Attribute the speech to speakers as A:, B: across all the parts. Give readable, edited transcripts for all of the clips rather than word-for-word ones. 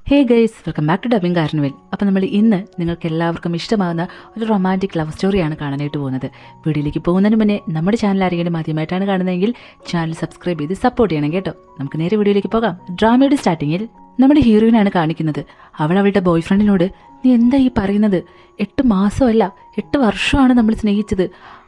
A: Hey guys, welcome back to dubbing carnival. അപ്പോൾ നമ്മൾ ഇന്ന് നിങ്ങൾക്ക് എല്ലാവർക്കും ഇഷ്ടമാകുന്ന ഒരു റൊമാൻറ്റിക് ലവ് സ്റ്റോറിയാണ് കാണാനായിട്ട് പോകുന്നത്. വീഡിയോയിലേക്ക് പോകുന്നതിന് മുന്നേ നമ്മുടെ ചാനൽ ആരെങ്കിലും ആദ്യമായിട്ടാണ് കാണുന്നതെങ്കിൽ ചാനൽ സബ്സ്ക്രൈബ് ചെയ്ത് സപ്പോർട്ട് ചെയ്യണം കേട്ടോ. നമുക്ക് നേരെ വീഡിയോയിലേക്ക് പോകാം. ഡ്രാമയുടെ സ്റ്റാർട്ടിങ്ങിൽ നമ്മുടെ ഹീറോയിനാണ് കാണിക്കുന്നത്. അവളുടെ ബോയ് ഫ്രണ്ടിനോട് നീ എന്താ ഈ പറയുന്നത്? 8 മാസമല്ല 8 വർഷമാണ് നമ്മൾ സ്നേഹിച്ചത്.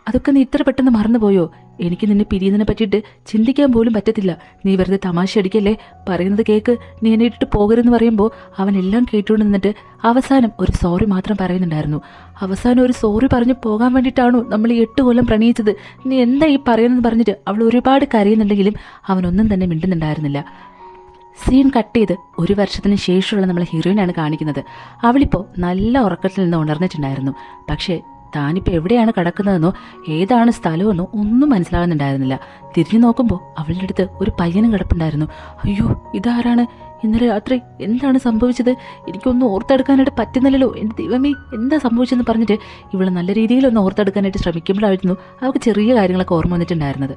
A: അതൊക്കെ നീ ഇത്ര പെട്ടെന്ന് മറന്നുപോയോ? എനിക്ക് നിന്നെ പിരിയുന്നതിനെ പറ്റിയിട്ട് ചിന്തിക്കാൻ പോലും പറ്റത്തില്ല. നീ വെറുതെ തമാശ അടിക്കല്ലേ, പറയുന്നത് കേക്ക്, നീ എന്നെ ഇട്ടിട്ട് പോകരുതെന്ന് പറയുമ്പോൾ അവൻ എല്ലാം കേട്ടുകൊണ്ട് നിന്നിട്ട് അവസാനം ഒരു സോറി മാത്രം പറയുന്നുണ്ടായിരുന്നു. അവസാനം ഒരു സോറി പറഞ്ഞ് പോകാൻ വേണ്ടിയിട്ടാണോ നമ്മൾ ഈ 8 കൊല്ലം പ്രണയിച്ചത്? നീ എന്താ ഈ പറയുന്നതെന്ന് പറഞ്ഞിട്ട് അവൾ ഒരുപാട് കരയുന്നുണ്ടെങ്കിലും അവനൊന്നും തന്നെ മിണ്ടുന്നുണ്ടായിരുന്നില്ല. സീൻ കട്ട് ചെയ്ത് 1 വർഷത്തിന് ശേഷമുള്ള നമ്മളെ ഹീറോയിനാണ് കാണിക്കുന്നത്. അവളിപ്പോൾ നല്ല ഉറക്കത്തിൽ നിന്ന് ഉണർന്നിട്ടുണ്ടായിരുന്നു. പക്ഷേ താനിപ്പോൾ എവിടെയാണ് കിടക്കുന്നതെന്നോ ഏതാണ് സ്ഥലമെന്നോ ഒന്നും മനസ്സിലാകുന്നുണ്ടായിരുന്നില്ല. തിരിഞ്ഞു നോക്കുമ്പോൾ അവളുടെ അടുത്ത് ഒരു പയ്യനും കിടപ്പുണ്ടായിരുന്നു. അയ്യോ, ഇതാരാണ്? ഇന്നലെ രാത്രി എന്താണ് സംഭവിച്ചത്? എനിക്കൊന്നും ഓർത്തെടുക്കാനായിട്ട് പറ്റുന്നില്ലല്ലോ. എൻ്റെ ദൈവമേ, എന്താ സംഭവിച്ചതെന്ന് പറഞ്ഞിട്ട് ഇവൾ നല്ല രീതിയിലൊന്ന് ഓർത്തെടുക്കാനായിട്ട് ശ്രമിക്കുമ്പോഴായിരുന്നു അവൾക്ക് ചെറിയ കാര്യങ്ങളൊക്കെ ഓർമ്മ വന്നിട്ടുണ്ടായിരുന്നത്.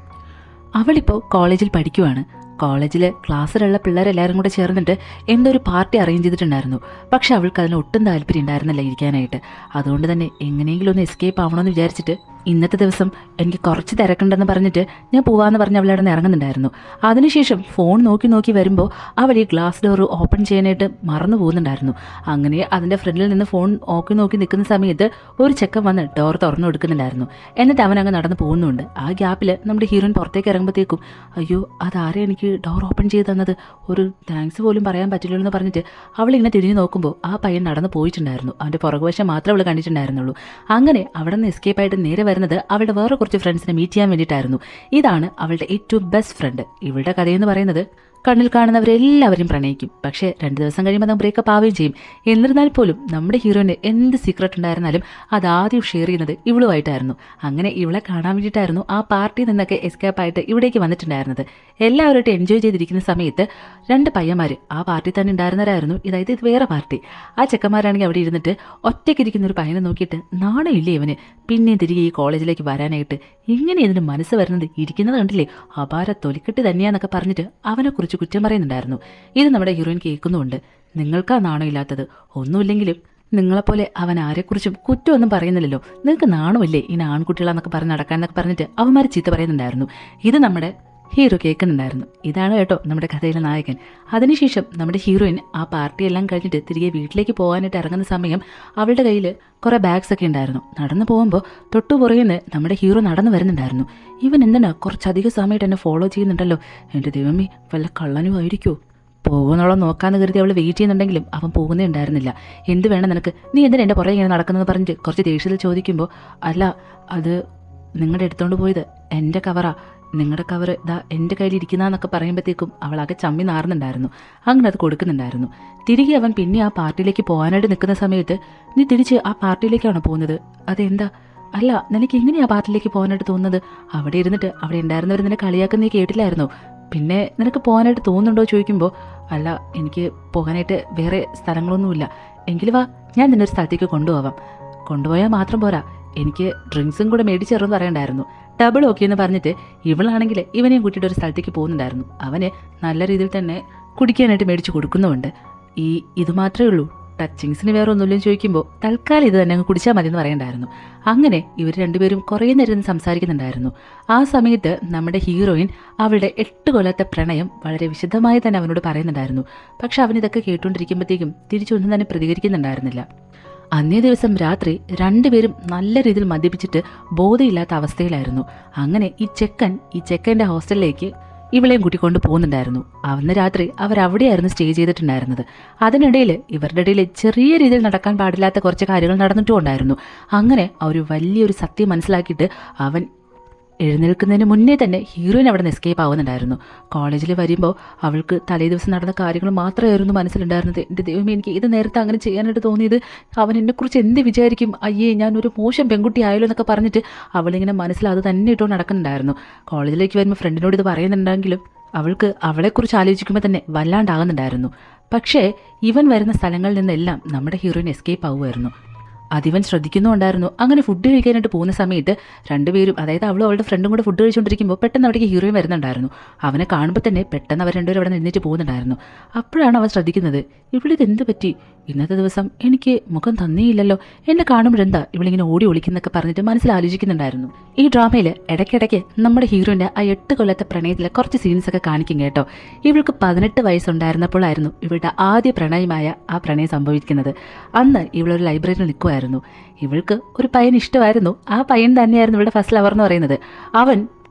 A: അവളിപ്പോൾ കോളേജിൽ പഠിക്കുവാണ്. കോളേജിൽ ക്ലാസ്സിലുള്ള പിള്ളേരെല്ലാവരും കൂടെ ചേർന്നിട്ട് എന്തോ ഒരു പാർട്ടി അറേഞ്ച് ചെയ്തിട്ടുണ്ടായിരുന്നു. പക്ഷെ അവൾക്ക് അതിന് ഒട്ടും താല്പര്യം ഉണ്ടായിരുന്നില്ല ഇരിക്കാനായിട്ട്. അതുകൊണ്ട് തന്നെ എങ്ങനെയെങ്കിലും ഒന്ന് എസ്കേപ്പ് ആവണമെന്ന് വിചാരിച്ചിട്ട് ഇന്നത്തെ ദിവസം എനിക്ക് കുറച്ച് തിരക്കുണ്ടെന്ന് പറഞ്ഞിട്ട് ഞാൻ പോവാന്ന് പറഞ്ഞ് അവളവിടെ നിന്ന് ഇറങ്ങുന്നുണ്ടായിരുന്നു. അതിനുശേഷം ഫോൺ നോക്കി വരുമ്പോൾ അവൾ ഈ ഗ്ലാസ് ഡോർ ഓപ്പൺ ചെയ്യാനായിട്ട് മറന്നു പോകുന്നുണ്ടായിരുന്നു. അങ്ങനെ അതിൻ്റെ ഫ്രണ്ടിൽ നിന്ന് ഫോൺ നോക്കി നിൽക്കുന്ന സമയത്ത് ഒരു ചെക്കൻ വന്ന് ഡോർ തുറന്നു കൊടുക്കുന്നുണ്ടായിരുന്നു. എന്നിട്ട് അവൻ അങ്ങ് നടന്ന് പോകുന്നുണ്ട്. ആ ഗ്യാപ്പിൽ നമ്മുടെ ഹീറോയിൻ പുറത്തേക്ക് ഇറങ്ങുമ്പോഴത്തേക്കും അയ്യോ, അതാരെ എനിക്ക് ഡോർ ഓപ്പൺ ചെയ്ത് തന്നത്? ഒരു താങ്ക്സ് പോലും പറയാൻ പറ്റില്ലല്ലോ എന്ന് പറഞ്ഞിട്ട് അവളിങ്ങനെ തിരിഞ്ഞു നോക്കുമ്പോൾ ആ പയ്യൻ നടന്ന് പോയിട്ടുണ്ടായിരുന്നു. അവൻ്റെ പുറകുവശം മാത്രമേ അവൾ കണ്ടിട്ടുണ്ടായിരുന്നുള്ളൂ. അങ്ങനെ അവിടെ നിന്ന് എസ്കേപ്പായിട്ട് നേരെ വരുന്നത് അവളുടെ വേറെ കുറച്ച് ഫ്രണ്ട്സിനെ മീറ്റ് ചെയ്യാൻ വേണ്ടിയിട്ടായിരുന്നു. ഇതാണ് അവളുടെ ഏറ്റവും ബെസ്റ്റ് ഫ്രണ്ട്. ഇവളുടെ കഥയെന്ന് പറയുന്നത് കണ്ണിൽ കാണുന്നവരെല്ലാവരും പ്രണയിക്കും. പക്ഷേ 2 ദിവസം കഴിയുമ്പോൾ നമ്മൾ ബ്രേക്കപ്പ് ആവുകയും ചെയ്യും. എന്നിരുന്നാൽ പോലും നമ്മുടെ ഹീറോയിന് എന്ത് സീക്രട്ട് ഉണ്ടായിരുന്നാലും അതാദ്യം ഷെയർ ചെയ്യുന്നത് ഇവളുമായിട്ടായിരുന്നു. അങ്ങനെ ഇവളെ കാണാൻ വേണ്ടിയിട്ടായിരുന്നു ആ പാർട്ടിയിൽ നിന്നൊക്കെ എസ്കേപ്പായിട്ട് ഇവിടേക്ക് വന്നിട്ടുണ്ടായിരുന്നത്. എല്ലാവരുമായിട്ട് എൻജോയ് ചെയ്തിരിക്കുന്ന സമയത്ത് 2 പയ്യന്മാർ ആ പാർട്ടി തന്നെ ഉണ്ടായിരുന്നവരായിരുന്നു. ഇത് വേറെ പാർട്ടി. ആ ചെക്കന്മാരാണെങ്കിൽ അവിടെ ഇരുന്നിട്ട് ഒറ്റയ്ക്കിരിക്കുന്ന ഒരു പയ്യനെ നോക്കിയിട്ട് നാണമില്ലേ ഇവന് പിന്നെയും തിരികെ ഈ കോളേജിലേക്ക് വരാനായിട്ട്? ഇങ്ങനെ ഇതിന് മനസ്സ് വരുന്നത് ഇരിക്കുന്നത് കണ്ടില്ലേ, അപാര തൊലിക്കെട്ട് തന്നെയാന്നൊക്കെ പറഞ്ഞിട്ട് അവനെക്കുറിച്ച് കുറ്റം പറയുന്നുണ്ടായിരുന്നു. ഇത് നമ്മുടെ ഹീറോയിൻ കേൾക്കുന്നുണ്ട്. നിങ്ങൾക്കാ നാണമില്ലാത്തത്? ഒന്നുമില്ലെങ്കിലും നിങ്ങളെപ്പോലെ അവൻ ആരെക്കുറിച്ചും കുറ്റമൊന്നും പറയുന്നില്ലല്ലോ. നിങ്ങൾക്ക് നാണമില്ലേ ഇനി ആൺകുട്ടികളാന്നൊക്കെ പറഞ്ഞ് നടക്കാന്നൊക്കെ പറഞ്ഞിട്ട് അവന്മാർ ചീത്ത പറയുന്നുണ്ടായിരുന്നു. ഇത് നമ്മുടെ ഹീറോ കേൾക്കുന്നുണ്ടായിരുന്നു. ഇതാണ് കേട്ടോ നമ്മുടെ കഥയിലെ നായകൻ. അതിനുശേഷം നമ്മുടെ ഹീറോയിൻ ആ പാർട്ടിയെല്ലാം കഴിഞ്ഞിട്ട് തിരികെ വീട്ടിലേക്ക് പോകാനായിട്ട് ഇറങ്ങുന്ന സമയം അവളുടെ കയ്യിൽ കുറേ ബാഗ്സ് ഒക്കെ ഉണ്ടായിരുന്നു. നടന്നു പോകുമ്പോൾ തൊട്ടുപുറയുന്ന് നമ്മുടെ ഹീറോ നടന്നു വരുന്നുണ്ടായിരുന്നു. ഇവൻ എന്തിനാ കുറച്ചധികം സമയമായിട്ട് എന്നെ ഫോളോ ചെയ്യുന്നുണ്ടല്ലോ? എൻ്റെ ദൈവമേ, വല്ല കള്ളനും ആയിരിക്കുമോ? പോകുന്നുള്ള നോക്കാന്ന് കരുതി അവൾ വെയിറ്റ് ചെയ്യുന്നുണ്ടെങ്കിലും അവൻ പോകുന്നേ ഉണ്ടായിരുന്നില്ല. എന്ത് വേണം നിനക്ക്? നീ എന്തിനാ എൻ്റെ പുറകെ ഇങ്ങനെ നടക്കുന്നതെന്ന് പറഞ്ഞിട്ട് കുറച്ച് ദേഷ്യത്തിൽ ചോദിക്കുമ്പോൾ അല്ല, അത് നിങ്ങളുടെ എടുത്തോണ്ട് പോയത് എൻ്റെ കവറാ, നിങ്ങളുടെ കവർ ഇതാ എൻ്റെ കയ്യിലിരിക്കുന്നതെന്നൊക്കെ പറയുമ്പോഴത്തേക്കും അവളാകെ ചമ്മി നാറുന്നുണ്ടായിരുന്നു. അങ്ങനെ അത് കൊടുക്കുന്നുണ്ടായിരുന്നു. തിരികെ അവൻ പിന്നെ ആ പാർട്ടിയിലേക്ക് പോകാനായിട്ട് നിൽക്കുന്ന സമയത്ത് നീ തിരിച്ച് ആ പാർട്ടിയിലേക്കാണോ പോകുന്നത്? അതെന്താ? അല്ല, നിനക്ക് എങ്ങനെയാ ആ പാർട്ടിയിലേക്ക് പോകാനായിട്ട് തോന്നുന്നത്? അവിടെ ഇരുന്നിട്ട് അവിടെ ഉണ്ടായിരുന്നവർ നിന്നെ കളിയാക്കുന്ന നീ കേട്ടില്ലായിരുന്നോ? പിന്നെ നിനക്ക് പോകാനായിട്ട് തോന്നുന്നുണ്ടോ ചോദിക്കുമ്പോൾ അല്ല, എനിക്ക് പോകാനായിട്ട് വേറെ സ്ഥലങ്ങളൊന്നുമില്ല. എങ്കിലും വാ, ഞാൻ നിന്നൊരു സ്ഥലത്തേക്ക് കൊണ്ടുപോയാൽ മാത്രം പോരാ, എനിക്ക് ഡ്രിങ്ക്സും കൂടെ മേടിച്ചു തരുമെന്ന് പറയണ്ടായിരുന്നു. ഡബിൾ ഓക്കെ എന്ന് പറഞ്ഞിട്ട് ഇവളാണെങ്കിൽ ഇവനെയും കൂട്ടിയിട്ട് ഒരു സ്ഥലത്തേക്ക് പോകുന്നുണ്ടായിരുന്നു. അവന് നല്ല രീതിയിൽ തന്നെ കുടിക്കാനായിട്ട് മേടിച്ച് കൊടുക്കുന്നുമുണ്ട്. ഇത് മാത്രമേ ഉള്ളൂ, ടച്ചിങ്സിന് വേറെ ഒന്നുമില്ലെന്ന് ചോദിക്കുമ്പോൾ തൽക്കാലം ഇത് തന്നെ അങ്ങ് കുടിച്ചാൽ മതി എന്ന് പറയണ്ടായിരുന്നു. അങ്ങനെ ഇവർ രണ്ടുപേരും കുറേ നേരം സംസാരിക്കുന്നുണ്ടായിരുന്നു. ആ സമയത്ത് നമ്മുടെ ഹീറോയിൻ അവളുടെ 8 കൊല്ലത്തെ പ്രണയം വളരെ വിശദമായി തന്നെ അവനോട് പറയുന്നുണ്ടായിരുന്നു. പക്ഷെ അവനിതൊക്കെ കേട്ടുകൊണ്ടിരിക്കുമ്പോഴത്തേക്കും തിരിച്ചൊന്നും തന്നെ പ്രതികരിക്കുന്നുണ്ടായിരുന്നില്ല. അന്നേ ദിവസം രാത്രി 2 പേരും നല്ല രീതിയിൽ മദ്യപിച്ചിട്ട് ബോധമില്ലാത്ത അവസ്ഥയിലായിരുന്നു. അങ്ങനെ ഈ ചെക്കൻ്റെ ഹോസ്റ്റലിലേക്ക് ഇവളെയും കൂട്ടിക്കൊണ്ട് പോകുന്നുണ്ടായിരുന്നു. അന്ന് രാത്രി അവരവിടെയായിരുന്നു സ്റ്റേ ചെയ്തിട്ടുണ്ടായിരുന്നത്. അതിനിടയിൽ ഇവരുടെ ഇടയിൽ ചെറിയ രീതിയിൽ നടക്കാൻ പാടില്ലാത്ത കുറച്ച് കാര്യങ്ങൾ നടന്നിട്ടുണ്ടായിരുന്നു. അങ്ങനെ ഒരു വലിയൊരു സത്യം മനസ്സിലാക്കിയിട്ട് അവൻ എഴുന്നേൽക്കുന്നതിന് മുന്നേ തന്നെ ഹീറോയിൻ അവിടെ നിന്ന് എസ്കേപ്പ് ആവുന്നുണ്ടായിരുന്നു. കോളേജിൽ വരുമ്പോൾ അവൾക്ക് തലേ ദിവസം നടന്ന കാര്യങ്ങൾ മാത്രമായിരുന്നു മനസ്സിലുണ്ടായിരുന്നത്. എൻ്റെ ദൈവമേ, എനിക്ക് ഇത് നേരത്തെ അങ്ങനെ ചെയ്യാനായിട്ട് തോന്നിയത്, അവൻ എന്നെക്കുറിച്ച് എന്ത് വിചാരിക്കും? അയ്യേ, ഞാനൊരു മോശം പെൺകുട്ടി ആയല്ലോ എന്നൊക്കെ പറഞ്ഞിട്ട് അവളിങ്ങനെ മനസ്സിൽ അത് തന്നെ ഇട്ടോ നടക്കുന്നുണ്ടായിരുന്നു. കോളേജിലേക്ക് വരുമ്പോൾ ഫ്രണ്ടിനോട് ഇത് പറയുന്നുണ്ടെങ്കിലും അവൾക്ക് അവളെക്കുറിച്ച് ആലോചിക്കുമ്പോൾ തന്നെ വല്ലാണ്ടാകുന്നുണ്ടായിരുന്നു. പക്ഷേ ഇവൻ വരുന്ന സ്ഥലങ്ങളിൽ നിന്നെല്ലാം നമ്മുടെ ഹീറോയിൻ എസ്കേപ്പ് ആവുമായിരുന്നു. അതിവൻ ശ്രദ്ധിക്കുന്നുണ്ടായിരുന്നു. അങ്ങനെ ഫുഡ് കഴിക്കാനായിട്ട് പോകുന്ന സമയത്ത് രണ്ടുപേരും, അതായത് അവളും അവളുടെ ഫ്രണ്ടും കൂടെ ഫുഡ് കഴിച്ചുകൊണ്ടിരിക്കുമ്പോൾ പെട്ടെന്ന് അവിടേക്ക് ഹീറോയിൻ വരുന്നുണ്ടായിരുന്നു. അവനെ കാണുമ്പോൾ തന്നെ പെട്ടെന്ന് അവർ രണ്ടുപേരും അവിടെ നിന്നിട്ട് പോകുന്നുണ്ടായിരുന്നു. അപ്പോഴാണ് അവൻ ശ്രദ്ധിക്കുന്നത്, ഇവിടെ ഇതെന്ത് പറ്റി, ഇന്നത്തെ ദിവസം എനിക്ക് മുഖം തന്നേയില്ലല്ലോ, എന്നെ കാണുമ്പോഴെന്താ ഇവളിങ്ങനെ ഓടി ഒളിക്കുന്നൊക്കെ പറഞ്ഞിട്ട് മനസ്സിൽ ആലോചിക്കുന്നുണ്ടായിരുന്നു. ഈ ഡ്രാമയിൽ ഇടയ്ക്കിടയ്ക്ക് നമ്മുടെ ഹീറോയിൻ്റെ ആ 8 കൊല്ലത്തെ പ്രണയത്തിലെ കുറച്ച് സീൻസൊക്കെ കാണിക്കും കേട്ടോ. ഇവൾക്ക് 18 വയസ്സുണ്ടായിരുന്നപ്പോഴായിരുന്നു ഇവളുടെ ആദ്യ പ്രണയമായ ആ പ്രണയം സംഭവിക്കുന്നത്. അന്ന് ഇവളൊരു ലൈബ്രറിയിൽ നിൽക്കുമായിരുന്നു. ഇവൾക്ക് ഒരു പയ്യൻ ഇഷ്ടമായിരുന്നു. ആ പയ്യൻ തന്നെയായിരുന്നു ഇവളുടെ ഫസ്റ്റ് ലവർ എന്ന് പറയുന്നത്. അവൻ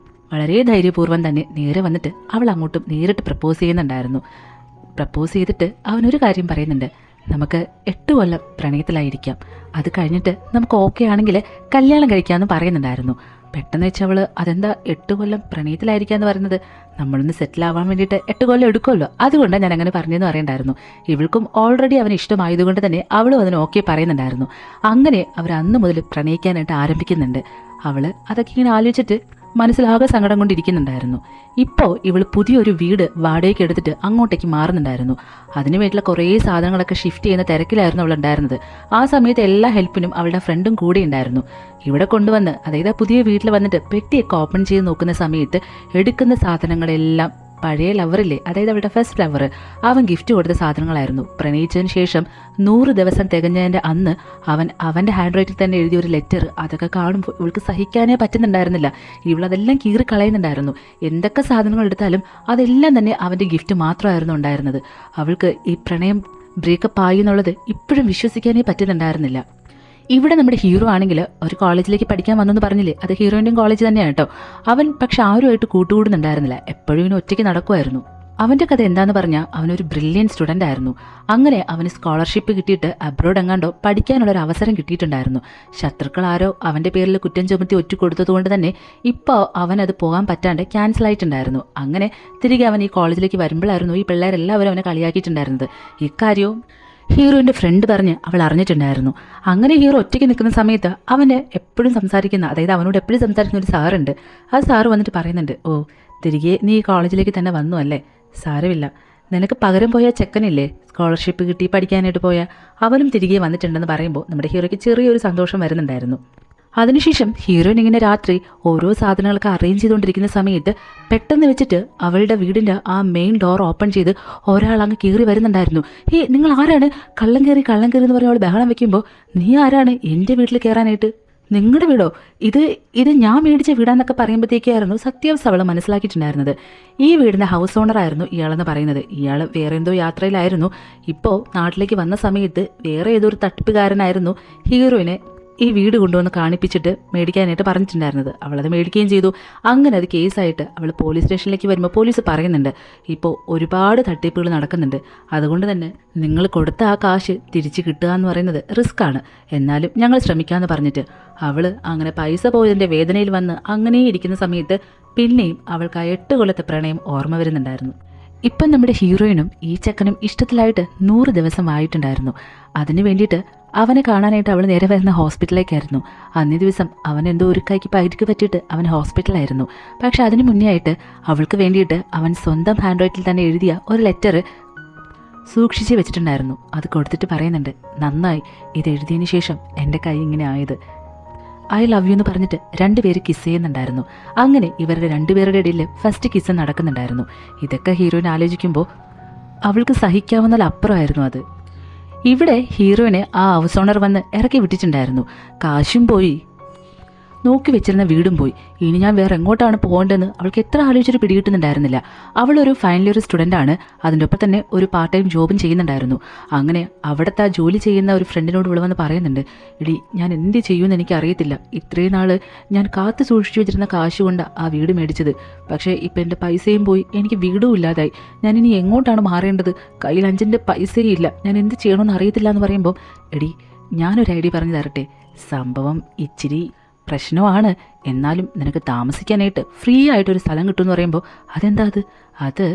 A: വളരെ ധൈര്യപൂർവ്വം തന്നെ നേരെ വന്നിട്ട് അവൾ അങ്ങോട്ടും നേരിട്ട് പ്രപ്പോസ് ചെയ്യുന്നുണ്ടായിരുന്നു. പ്രപ്പോസ് ചെയ്തിട്ട് അവനൊരു കാര്യം പറയുന്നുണ്ട്, നമുക്ക് 8 കൊല്ലം പ്രണയത്തിലായിരിക്കാം, അത് കഴിഞ്ഞിട്ട് നമുക്ക് ഓക്കെ ആണെങ്കിൽ കല്യാണം കഴിക്കാമെന്ന് പറയുന്നുണ്ടായിരുന്നു. പെട്ടെന്ന് വെച്ച് അവൾ, അതെന്താ 8 കൊല്ലം പ്രണയത്തിലായിരിക്കാമെന്ന് പറയുന്നത്, നമ്മളൊന്ന് സെറ്റിൽ ആവാൻ വേണ്ടിയിട്ട് 8 കൊല്ലം എടുക്കുമല്ലോ, അതുകൊണ്ടാണ് ഞാൻ അങ്ങനെ പറഞ്ഞതെന്ന് പറയണ്ടായിരുന്നു. ഇവൾക്കും ഓൾറെഡി അവന് ഇഷ്ടമായതുകൊണ്ട് തന്നെ അവളും അതിന് ഓക്കെ പറയുന്നുണ്ടായിരുന്നു. അങ്ങനെ അവർ അന്ന് മുതൽ പ്രണയിക്കാനായിട്ട് ആരംഭിക്കുന്നുണ്ട്. അവൾ അതൊക്കെ ഇങ്ങനെ ആലോചിച്ചിട്ട് മനസ്സിലാകെ സങ്കടം കൊണ്ടിരിക്കുന്നുണ്ടായിരുന്നു. ഇപ്പോൾ ഇവൾ പുതിയൊരു വീട് വാടകയ്ക്ക് എടുത്തിട്ട് അങ്ങോട്ടേക്ക് മാറുന്നുണ്ടായിരുന്നു. അതിന് വേണ്ടിയിട്ടുള്ള കുറേ സാധനങ്ങളൊക്കെ ഷിഫ്റ്റ് ചെയ്യുന്ന തിരക്കിലായിരുന്നു അവൾ ഉണ്ടായിരുന്നത്. ആ സമയത്ത് എല്ലാ ഹെൽപ്പിനും അവളുടെ ഫ്രണ്ടും കൂടെ ഉണ്ടായിരുന്നു. ഇവിടെ കൊണ്ടുവന്ന്, അതായത് പുതിയ വീട്ടിൽ വന്നിട്ട് പെട്ടിയൊക്കെ ഓപ്പൺ ചെയ്ത് നോക്കുന്ന സമയത്ത് എടുക്കുന്ന സാധനങ്ങളെല്ലാം പഴയ ലവറില്ലേ, അതായത് അവളുടെ ഫസ്റ്റ് ലവർ, അവൻ ഗിഫ്റ്റ് കൊടുത്ത സാധനങ്ങളായിരുന്നു. പ്രണയിച്ചതിന് ശേഷം 100 ദിവസം തികഞ്ഞതിൻ്റെ അന്ന് അവൻ അവൻ്റെ ഹാൻഡ് റൈറ്റിൽ തന്നെ എഴുതിയ ഒരു ലെറ്റർ, അതൊക്കെ കാണുമ്പോൾ ഇവൾക്ക് സഹിക്കാനേ പറ്റുന്നുണ്ടായിരുന്നില്ല. ഇവളതെല്ലാം കീറി കളയുന്നുണ്ടായിരുന്നു. എന്തൊക്കെ സാധനങ്ങൾ എടുത്താലും അതെല്ലാം തന്നെ അവൻ്റെ ഗിഫ്റ്റ് മാത്രമായിരുന്നു ഉണ്ടായിരുന്നത്. അവൾക്ക് ഈ പ്രണയം ബ്രേക്കപ്പ് ആയി എന്നുള്ളത് ഇപ്പോഴും വിശ്വസിക്കാനേ പറ്റുന്നുണ്ടായിരുന്നില്ല. ഇവിടെ നമ്മുടെ ഹീറോ ആണെങ്കിൽ ഒരു കോളേജിലേക്ക് പഠിക്കാൻ വന്നെന്ന് പറഞ്ഞില്ലേ, അത് ഹീറോയിൻ്റെയും കോളേജ് തന്നെയാണ് കേട്ടോ. അവൻ പക്ഷെ ആരുമായിട്ട് കൂട്ടുകൂടുന്നുണ്ടായിരുന്നില്ല, എപ്പോഴും ഇവന് ഒറ്റയ്ക്ക് നടക്കുമായിരുന്നു. അവൻ്റെ കഥ എന്താണെന്ന് പറഞ്ഞാൽ അവനൊരു ബ്രില്യൻ സ്റ്റുഡൻ്റ് ആയിരുന്നു. അങ്ങനെ അവന് സ്കോളർഷിപ്പ് കിട്ടിയിട്ട് അബ്രോഡ് എങ്ങാണ്ടോ പഠിക്കാനുള്ളൊരു അവസരം കിട്ടിയിട്ടുണ്ടായിരുന്നു. ശത്രുക്കൾ ആരോ അവൻ്റെ പേരിൽ കുറ്റം ചുമത്തി ഒറ്റ കൊടുത്തതുകൊണ്ട് തന്നെ ഇപ്പോൾ അവനത് പോകാൻ പറ്റാണ്ട് ക്യാൻസലായിട്ടുണ്ടായിരുന്നു. അങ്ങനെ തിരികെ അവൻ ഈ കോളേജിലേക്ക് വരുമ്പോഴായിരുന്നു ഈ പിള്ളേരെല്ലാവരും അവനെ കളിയാക്കിയിട്ടുണ്ടായിരുന്നത്. ഇക്കാര്യവും ഹീറോയിൻ്റെ ഫ്രണ്ട് പറഞ്ഞ് അവൾ അറിഞ്ഞിട്ടുണ്ടായിരുന്നു. അങ്ങനെ ഹീറോ ഒറ്റയ്ക്ക് നിൽക്കുന്ന സമയത്ത് അവന് എപ്പോഴും സംസാരിക്കുന്ന, അതായത് അവനോട് എപ്പോഴും സംസാരിക്കുന്ന ഒരു സാറുണ്ട്. ആ സാറ് വന്നിട്ട് പറയുന്നുണ്ട്, ഓ തിരികെ നീ ഈ കോളേജിലേക്ക് തന്നെ വന്നു അല്ലേ, സാരമില്ല, നിനക്ക് പകരം പോയ ചെക്കനില്ലേ സ്കോളർഷിപ്പ് കിട്ടി പഠിക്കാനായിട്ട് പോയ, അവനും തിരികെ വന്നിട്ടുണ്ടെന്ന് പറയുമ്പോൾ നമ്മുടെ ഹീറോയ്ക്ക് ചെറിയൊരു സന്തോഷം വരുന്നുണ്ടായിരുന്നു. അതിനുശേഷം ഹീറോയിൻ ഇങ്ങനെ രാത്രി ഓരോ സാധനങ്ങളൊക്കെ അറേഞ്ച് ചെയ്തുകൊണ്ടിരിക്കുന്ന സമയത്ത് പെട്ടെന്ന് വെച്ചിട്ട് അവളുടെ വീടിൻ്റെ ആ മെയിൻ ഡോർ ഓപ്പൺ ചെയ്ത് ഒരാൾ അങ്ങ് കയറി വരുന്നുണ്ടായിരുന്നു. നിങ്ങൾ ആരാണ്, കള്ളം കയറി എന്ന് പറഞ്ഞ് അവൾ ബഹളം വെക്കുമ്പോൾ, നീ ആരാണ് എൻ്റെ വീട്ടിൽ കയറാനായിട്ട്, നിങ്ങളുടെ വീടോ, ഇത് ഞാൻ മേടിച്ച വീടാന്നൊക്കെ പറയുമ്പോഴത്തേക്കായിരുന്നു സത്യാവസ്ഥ അവൾ മനസ്സിലാക്കിയിട്ടുണ്ടായിരുന്നത്. ഈ വീടിൻ്റെ ഹൗസ് ഓണറായിരുന്നു ഇയാളെന്ന് പറയുന്നത്. ഇയാൾ വേറെ എന്തോ യാത്രയിലായിരുന്നു. ഇപ്പോൾ നാട്ടിലേക്ക് വന്ന സമയത്ത് വേറെ ഏതോ ഒരു തട്ടിപ്പുകാരനായിരുന്നു ഹീറോയിനെ ഈ വീട് കൊണ്ടുവന്ന് കാണിപ്പിച്ചിട്ട് മേടിക്കാനായിട്ട് പറഞ്ഞിട്ടുണ്ടായിരുന്നത്. അവളത് മേടിക്കുകയും ചെയ്തു. അങ്ങനെ അത് കേസായിട്ട് അവൾ പോലീസ് സ്റ്റേഷനിലേക്ക് വരുമ്പോൾ പോലീസ് പറയുന്നുണ്ട്, ഇപ്പോൾ ഒരുപാട് തട്ടിപ്പുകൾ നടക്കുന്നുണ്ട്, അതുകൊണ്ട് തന്നെ നിങ്ങൾ കൊടുത്ത ആ കാശ് തിരിച്ച് കിട്ടുക എന്ന് പറയുന്നത് റിസ്ക് ആണ്, എന്നാലും ഞങ്ങൾ ശ്രമിക്കാമെന്ന് പറഞ്ഞിട്ട് അവൾ അങ്ങനെ പൈസ പോയതിൻ്റെ വേദനയിൽ വന്ന് അങ്ങനെ ഇരിക്കുന്ന സമയത്ത് പിന്നെയും അവൾക്ക് ആ 8 കൊല്ലത്തെ പ്രണയം ഓർമ്മ വരുന്നുണ്ടായിരുന്നു. ഇപ്പം നമ്മുടെ ഹീറോയിനും ഈ ചെക്കനും ഇഷ്ടത്തിലായിട്ട് 100 ദിവസം ആയിട്ടുണ്ടായിരുന്നു. അതിന് വേണ്ടിയിട്ട് അവനെ കാണാനായിട്ട് അവൾ നേരെ വരുന്ന ഹോസ്പിറ്റലിലേക്കായിരുന്നു. അന്നേ ദിവസം അവൻ എന്തോ ഒരു കൈക്ക് പരിക്ക് പറ്റിയിട്ട് അവൻ ഹോസ്പിറ്റലായിരുന്നു. പക്ഷെ അതിന് മുന്നേ ആയിട്ട് അവൾക്ക് വേണ്ടിയിട്ട് അവൻ സ്വന്തം ഹാൻഡ് റൈറ്റിൽ തന്നെ എഴുതിയ ഒരു ലെറ്റർ സൂക്ഷിച്ച് വെച്ചിട്ടുണ്ടായിരുന്നു. അത് കൊടുത്തിട്ട് പറയുന്നുണ്ട്, നന്നായി, ഇത് എഴുതിയതിന് ശേഷം എൻ്റെ കൈ ഇങ്ങനെ ആയത്, ഐ ലവ് യു എന്ന് പറഞ്ഞിട്ട് 2 പേര് കിസ് ചെയ്യുന്നുണ്ടായിരുന്നു. അങ്ങനെ ഇവരുടെ 2 പേരുടെ ഇടയിൽ ഫസ്റ്റ് കിസ് നടക്കുന്നുണ്ടായിരുന്നു. ഇതൊക്കെ ഹീറോയിൻ ആലോചിക്കുമ്പോൾ അവൾക്ക് സഹിക്കാവുന്നതിൽ അപ്പുറമായിരുന്നു അത്. ഇവിടെ ഹീറോയിനെ ആ ഹൗസ് ഓണർ വന്ന് ഇറക്കി വിട്ടിട്ടുണ്ടായിരുന്നു. കാശും പോയി, നോക്കി വെച്ചിരുന്ന വീടും പോയി. ഇനി ഞാൻ വേറെ എങ്ങോട്ടാണ് പോകേണ്ടതെന്ന് അവൾക്ക് എത്ര ആലോചിച്ചിട്ട് പിടികിട്ടുന്നുണ്ടായിരുന്നില്ല. അവളൊരു ഫൈനൽ ഇയർ സ്റ്റുഡൻ്റ് ആണ്, അതിൻ്റെ ഒപ്പം തന്നെ ഒരു പാർട്ട് ടൈം ജോബും ചെയ്യുന്നുണ്ടായിരുന്നു. അങ്ങനെ അവിടുത്തെ ആ ജോലി ചെയ്യുന്ന ഒരു ഫ്രണ്ടിനോട് ഇവിടെ വന്ന് പറയുന്നുണ്ട്, എടി ഞാൻ എന്ത് ചെയ്യുമെന്ന് എനിക്കറിയത്തില്ല, ഇത്രയും നാൾ ഞാൻ കാത്തു സൂക്ഷിച്ചു വെച്ചിരുന്ന കാശ് കൊണ്ടാണ് ആ വീട് മേടിച്ചത്, പക്ഷേ ഇപ്പം എൻ്റെ പൈസയും പോയി, എനിക്ക് വീടും ഇല്ലാതായി, ഞാനിനി എങ്ങോട്ടാണ് മാറേണ്ടത്, കയ്യിൽ 5 പൈസയും ഇല്ല, ഞാൻ എന്ത് ചെയ്യണമെന്ന് അറിയത്തില്ല എന്ന് പറയുമ്പോൾ, എടി ഞാനൊരു ഐഡിയ പറഞ്ഞു തരട്ടെ, സംഭവം ഇച്ചിരി പ്രശ്നമാണ്, എന്നാലും നിനക്ക് താമസിക്കാനായിട്ട് ഫ്രീ ആയിട്ടൊരു സ്ഥലം കിട്ടുമെന്ന് പറയുമ്പോൾ, അതെന്താ അത്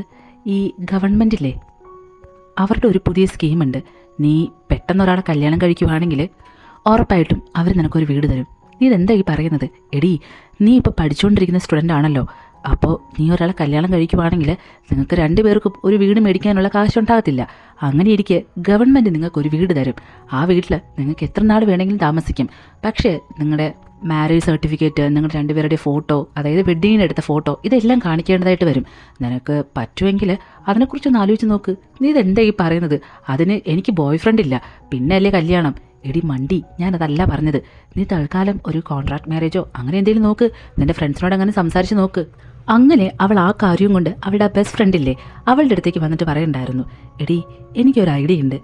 A: ഈ ഗവൺമെൻറ്റില്ലേ അവരുടെ ഒരു പുതിയ സ്കീമുണ്ട്, നീ പെട്ടെന്നൊരാളെ കല്യാണം കഴിക്കുവാണെങ്കിൽ ഉറപ്പായിട്ടും അവർ നിനക്കൊരു വീട് തരും. നീ ഇതെന്താ ഈ പറയുന്നത്, എടി നീ ഇപ്പോൾ പഠിച്ചുകൊണ്ടിരിക്കുന്ന സ്റ്റുഡൻ്റ് ആണല്ലോ, അപ്പോൾ നീ ഒരാളെ കല്യാണം കഴിക്കുവാണെങ്കിൽ നിങ്ങൾക്ക് 2 പേർക്കും ഒരു വീട് മേടിക്കാനുള്ള കാശുണ്ടാകത്തില്ല. അങ്ങനെ ഇരിക്കെ ഗവൺമെൻറ് നിങ്ങൾക്കൊരു വീട് തരും. ആ വീട്ടിൽ നിങ്ങൾക്ക് എത്ര നാൾ വേണമെങ്കിലും താമസിക്കും. പക്ഷേ നിങ്ങളുടെ മാരേജ് സർട്ടിഫിക്കറ്റ്, നിങ്ങളുടെ 2 പേരുടെ ഫോട്ടോ, അതായത് വെഡ്ഡിങ്ങിന് എടുത്ത ഫോട്ടോ, ഇതെല്ലാം കാണിക്കേണ്ടതായിട്ട് വരും. നിനക്ക് പറ്റുമെങ്കിൽ അതിനെക്കുറിച്ചൊന്ന് ആലോചിച്ച് നോക്ക്. നീ ഇതെന്താ ഈ പറയുന്നത്? അതിന് എനിക്ക് ബോയ് ഫ്രണ്ട് ഇല്ല, പിന്നെ അല്ലേ കല്യാണം. എടി മണ്ടി, ഞാനതല്ല പറഞ്ഞത്. നീ തൽക്കാലം ഒരു കോൺട്രാക്ട് മാരേജോ അങ്ങനെ എന്തെങ്കിലും നോക്ക്. നിൻ്റെ ഫ്രണ്ട്സിനോട് അങ്ങനെ സംസാരിച്ച് നോക്ക്. അങ്ങനെ അവൾ ആ കാര്യം കൊണ്ട് അവളുടെ ബെസ്റ്റ് ഫ്രണ്ടില്ലേ അവളുടെ അടുത്തേക്ക് വന്നിട്ട് പറയുന്നുണ്ടായിരുന്നു, എടി എനിക്കൊരു ഐഡിയ ഉണ്ട്.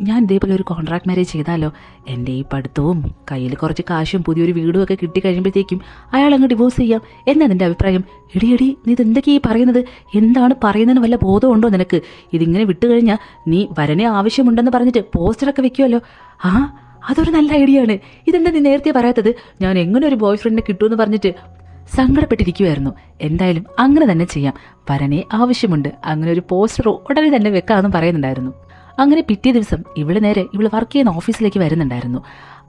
A: ഞാൻ ഇതേപോലെ ഒരു കോൺട്രാക്ട് മാരേജ് ചെയ്താലോ? എൻ്റെ ഈ പഠിത്തവും കയ്യിൽ കുറച്ച് കാശും പുതിയൊരു വീടും ഒക്കെ കിട്ടിക്കഴിയുമ്പോഴത്തേക്കും അയാൾ അങ്ങ് ഡിവോഴ്സ് ചെയ്യാം. എന്നാ നിൻ്റെ അഭിപ്രായം? എടി നീ ഇതെന്തൊക്കെയാ ഈ പറയുന്നത്? എന്താണ് പറയുന്നതിന് വല്ല ബോധമുണ്ടോ നിനക്ക്? ഇതിങ്ങനെ വിട്ടുകഴിഞ്ഞാൽ നീ വരനെ ആവശ്യമുണ്ടെന്ന് പറഞ്ഞിട്ട് പോസ്റ്ററൊക്കെ വെക്കുമല്ലോ. ആ, അതൊരു നല്ല ഐഡിയ ആണ്. ഇതെന്താ നീ നേരത്തെ പറയാത്തത്? ഞാൻ എങ്ങനെ ഒരു ബോയ് ഫ്രണ്ടിനെ കിട്ടുമെന്ന് പറഞ്ഞിട്ട് സങ്കടപ്പെട്ടിരിക്കുമായിരുന്നു. എന്തായാലും അങ്ങനെ തന്നെ ചെയ്യാം. വരനെ ആവശ്യമുണ്ട്, അങ്ങനെ ഒരു പോസ്റ്റർ ഉടനെ തന്നെ വെക്കാമെന്നും പറയുന്നുണ്ടായിരുന്നു. അങ്ങനെ പിറ്റേ ദിവസം ഇവള് നേരെ ഇവള് വർക്ക് ചെയ്യുന്ന ഓഫീസിലേക്ക് വരുന്നുണ്ടായിരുന്നു.